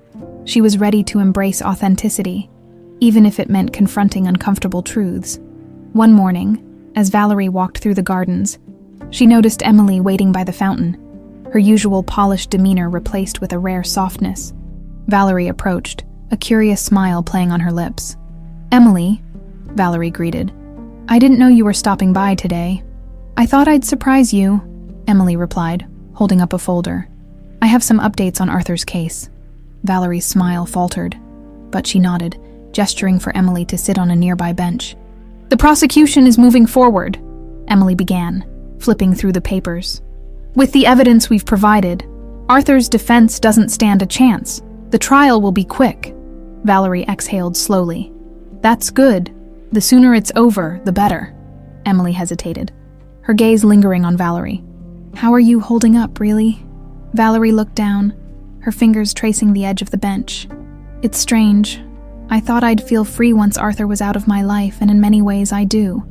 she was ready to embrace authenticity, even if it meant confronting uncomfortable truths. One morning, as Valerie walked through the gardens, she noticed Emily waiting by the fountain, her usual polished demeanor replaced with a rare softness. Valerie approached, a curious smile playing on her lips. "Emily," Valerie greeted. "I didn't know you were stopping by today." "I thought I'd surprise you," Emily replied, holding up a folder. "I have some updates on Arthur's case." Valerie's smile faltered, but she nodded, gesturing for Emily to sit on a nearby bench. "The prosecution is moving forward," Emily began, flipping through the papers. "With the evidence we've provided, Arthur's defense doesn't stand a chance. The trial will be quick." Valerie exhaled slowly. "That's good. The sooner it's over, the better." Emily hesitated, her gaze lingering on Valerie. "How are you holding up, really?" Valerie looked down, her fingers tracing the edge of the bench. "It's strange. I thought I'd feel free once Arthur was out of my life, and in many ways I do.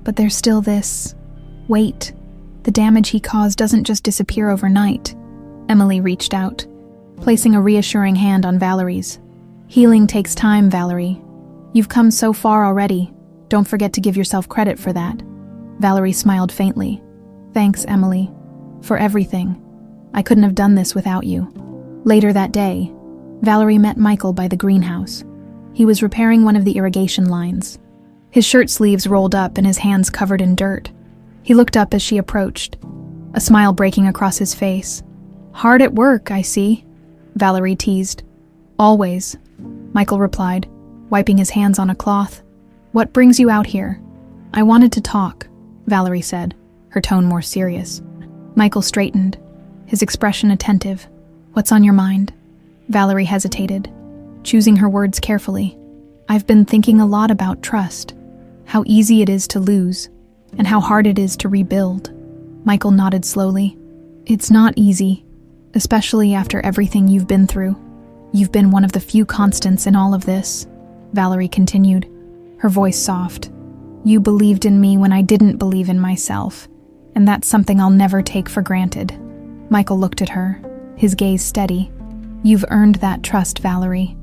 But there's still this weight. The damage he caused doesn't just disappear overnight." Emily reached out, placing a reassuring hand on Valerie's. "Healing takes time, Valerie. You've come so far already. Don't forget to give yourself credit for that." Valerie smiled faintly. "Thanks, Emily, for everything. I couldn't have done this without you." Later that day, Valerie met Michael by the greenhouse. He was repairing one of the irrigation lines. His shirt sleeves rolled up and his hands covered in dirt. He looked up as she approached, a smile breaking across his face. "Hard at work, I see," Valerie teased. "Always," Michael replied, wiping his hands on a cloth. "What brings you out here?" "I wanted to talk," Valerie said, her tone more serious. Michael straightened, his expression attentive. "What's on your mind?" Valerie hesitated, choosing her words carefully. "I've been thinking a lot about trust, how easy it is to lose, and how hard it is to rebuild." Michael nodded slowly. "It's not easy, especially after everything you've been through. You've been one of the few constants in all of this," Valerie continued, her voice soft. "You believed in me when I didn't believe in myself, and that's something I'll never take for granted." Michael looked at her, his gaze steady. "You've earned that trust, Valerie,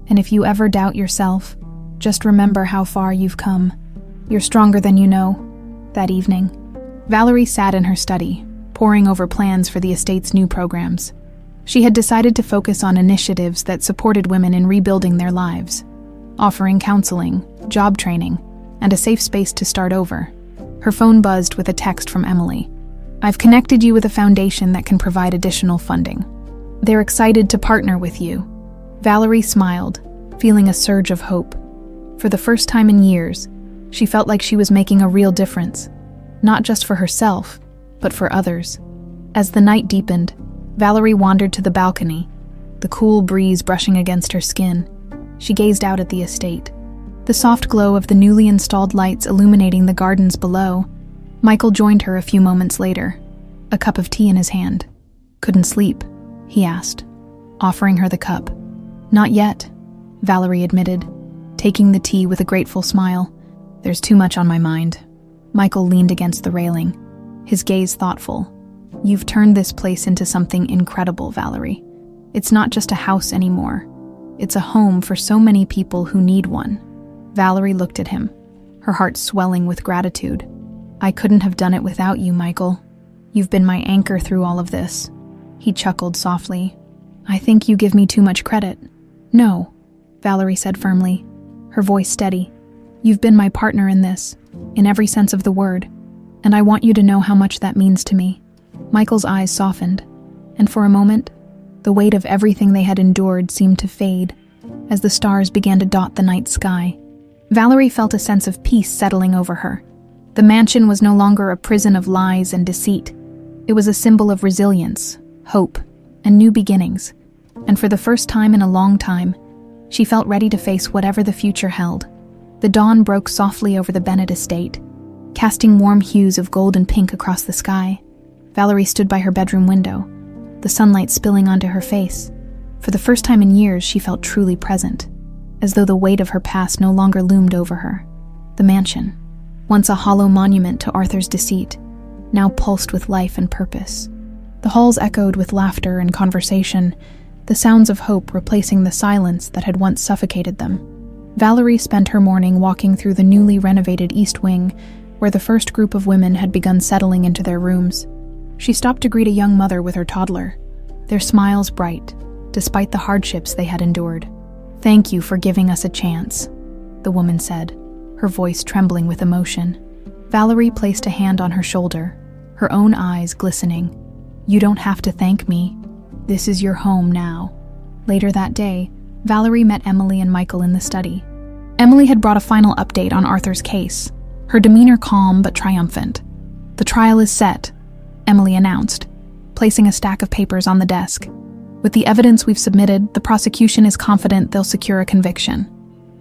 and if you ever doubt yourself, just remember how far you've come. You're stronger than you know." That evening, Valerie sat in her study, poring over plans for the estate's new programs. She had decided to focus on initiatives that supported women in rebuilding their lives, offering counseling, job training, and a safe space to start over. Her phone buzzed with a text from Emily. "I've connected you with a foundation that can provide additional funding. They're excited to partner with you." Valerie smiled, feeling a surge of hope. For the first time in years, she felt like she was making a real difference, not just for herself, but for others. As the night deepened, Valerie wandered to the balcony, the cool breeze brushing against her skin. She gazed out at the estate, the soft glow of the newly installed lights illuminating the gardens below. Michael joined her a few moments later, a cup of tea in his hand. "Couldn't sleep?" he asked, offering her the cup. "Not yet," Valerie admitted, taking the tea with a grateful smile. "There's too much on my mind." Michael leaned against the railing, his gaze thoughtful. "You've turned this place into something incredible, Valerie. It's not just a house anymore. It's a home for so many people who need one." Valerie looked at him, her heart swelling with gratitude. "I couldn't have done it without you, Michael. You've been my anchor through all of this." He chuckled softly. "I think you give me too much credit." "No," Valerie said firmly, her voice steady. "You've been my partner in this, in every sense of the word, and I want you to know how much that means to me." Michael's eyes softened, and for a moment, the weight of everything they had endured seemed to fade as the stars began to dot the night sky. Valerie felt a sense of peace settling over her. The mansion was no longer a prison of lies and deceit. It was a symbol of resilience, hope, and new beginnings, and for the first time in a long time, she felt ready to face whatever the future held. The dawn broke softly over the Bennett estate, casting warm hues of gold and pink across the sky. Valerie stood by her bedroom window, the sunlight spilling onto her face. For the first time in years, she felt truly present, as though the weight of her past no longer loomed over her. The mansion, once a hollow monument to Arthur's deceit, now pulsed with life and purpose. The halls echoed with laughter and conversation, the sounds of hope replacing the silence that had once suffocated them. Valerie spent her morning walking through the newly renovated East Wing, where the first group of women had begun settling into their rooms. She stopped to greet a young mother with her toddler, their smiles bright, despite the hardships they had endured. "Thank you for giving us a chance," the woman said, her voice trembling with emotion. Valerie placed a hand on her shoulder, her own eyes glistening. "You don't have to thank me. This is your home now." Later that day, Valerie met Emily and Michael in the study. Emily had brought a final update on Arthur's case, her demeanor calm but triumphant. "The trial is set," Emily announced, placing a stack of papers on the desk. "With the evidence we've submitted, the prosecution is confident they'll secure a conviction.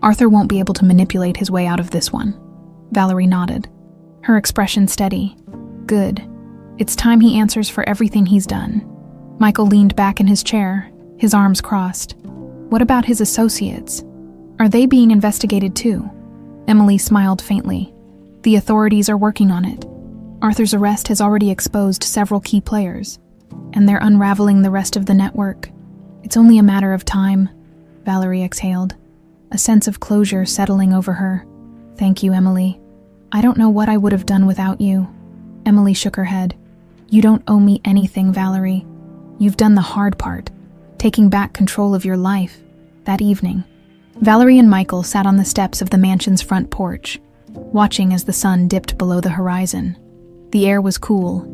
Arthur won't be able to manipulate his way out of this one." Valerie nodded, her expression steady. "Good. It's time he answers for everything he's done." Michael leaned back in his chair, his arms crossed. "What about his associates? Are they being investigated too?" Emily smiled faintly. "The authorities are working on it. Arthur's arrest has already exposed several key players, and they're unraveling the rest of the network. It's only a matter of time." Valerie exhaled, a sense of closure settling over her. "Thank you, Emily. I don't know what I would have done without you." Emily shook her head. "You don't owe me anything, Valerie. You've done the hard part, taking back control of your life." That evening, Valerie and Michael sat on the steps of the mansion's front porch, watching as the sun dipped below the horizon. The air was cool,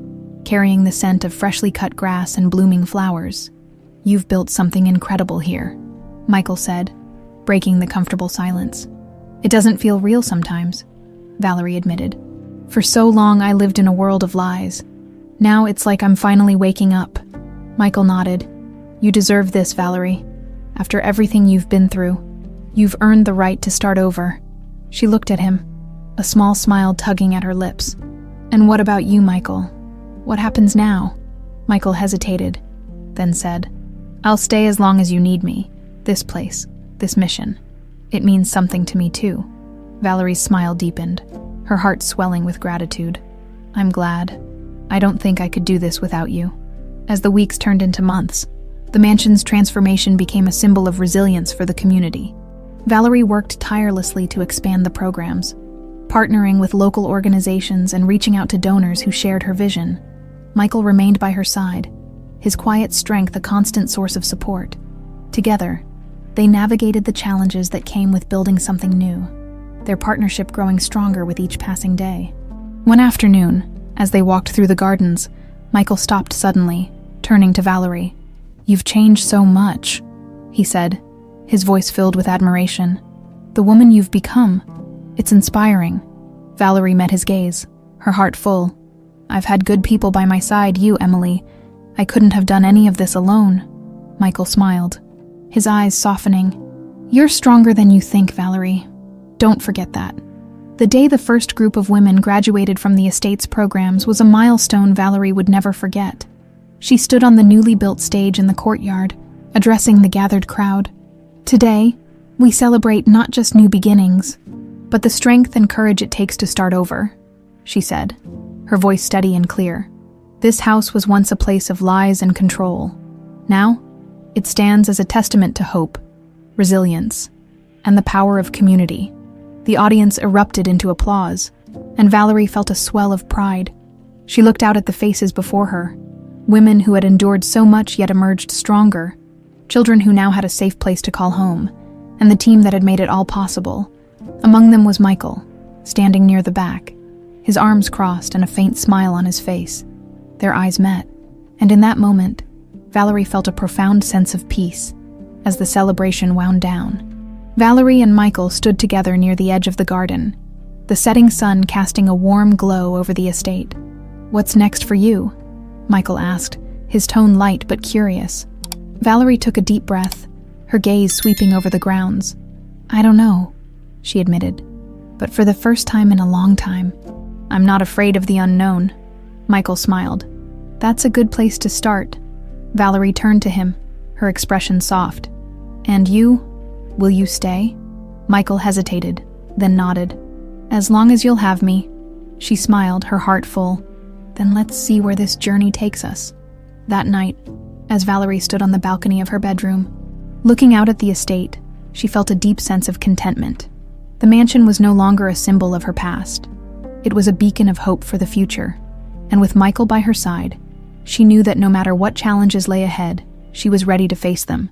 carrying the scent of freshly cut grass and blooming flowers. "You've built something incredible here," Michael said, breaking the comfortable silence. "It doesn't feel real sometimes," Valerie admitted. "For so long I lived in a world of lies. Now it's like I'm finally waking up." Michael nodded. "You deserve this, Valerie. After everything you've been through, you've earned the right to start over." She looked at him, a small smile tugging at her lips. "And what about you, Michael? What happens now?" Michael hesitated, then said, "I'll stay as long as you need me. This place, this mission. It means something to me too." Valerie's smile deepened, her heart swelling with gratitude. "I'm glad. I don't think I could do this without you." As the weeks turned into months, the mansion's transformation became a symbol of resilience for the community. Valerie worked tirelessly to expand the programs, partnering with local organizations and reaching out to donors who shared her vision. Michael remained by her side, his quiet strength a constant source of support. Together, they navigated the challenges that came with building something new, their partnership growing stronger with each passing day. One afternoon, as they walked through the gardens, Michael stopped suddenly, turning to Valerie. "You've changed so much," he said, his voice filled with admiration. "The woman you've become. It's inspiring." Valerie met his gaze, her heart full. "I've had good people by my side, you, Emily. I couldn't have done any of this alone." Michael smiled, his eyes softening. "You're stronger than you think, Valerie. Don't forget that." The day the first group of women graduated from the estate's programs was a milestone Valerie would never forget. She stood on the newly built stage in the courtyard, addressing the gathered crowd. "Today, we celebrate not just new beginnings, but the strength and courage it takes to start over," she said, her voice steady and clear. "This house was once a place of lies and control. Now, it stands as a testament to hope, resilience, and the power of community." The audience erupted into applause, and Valerie felt a swell of pride. She looked out at the faces before her, women who had endured so much yet emerged stronger, children who now had a safe place to call home, and the team that had made it all possible. Among them was Michael, standing near the back, his arms crossed and a faint smile on his face. Their eyes met, and in that moment, Valerie felt a profound sense of peace as the celebration wound down. Valerie and Michael stood together near the edge of the garden, the setting sun casting a warm glow over the estate. "What's next for you?" Michael asked, his tone light but curious. Valerie took a deep breath, her gaze sweeping over the grounds. "I don't know," she admitted, "but for the first time in a long time, I'm not afraid of the unknown." Michael smiled. "That's a good place to start." Valerie turned to him, her expression soft. "And you? Will you stay?" Michael hesitated, then nodded. "As long as you'll have me." She smiled, her heart full. "Then let's see where this journey takes us." That night, as Valerie stood on the balcony of her bedroom, looking out at the estate, she felt a deep sense of contentment. The mansion was no longer a symbol of her past. It was a beacon of hope for the future, and with Michael by her side, she knew that no matter what challenges lay ahead, she was ready to face them.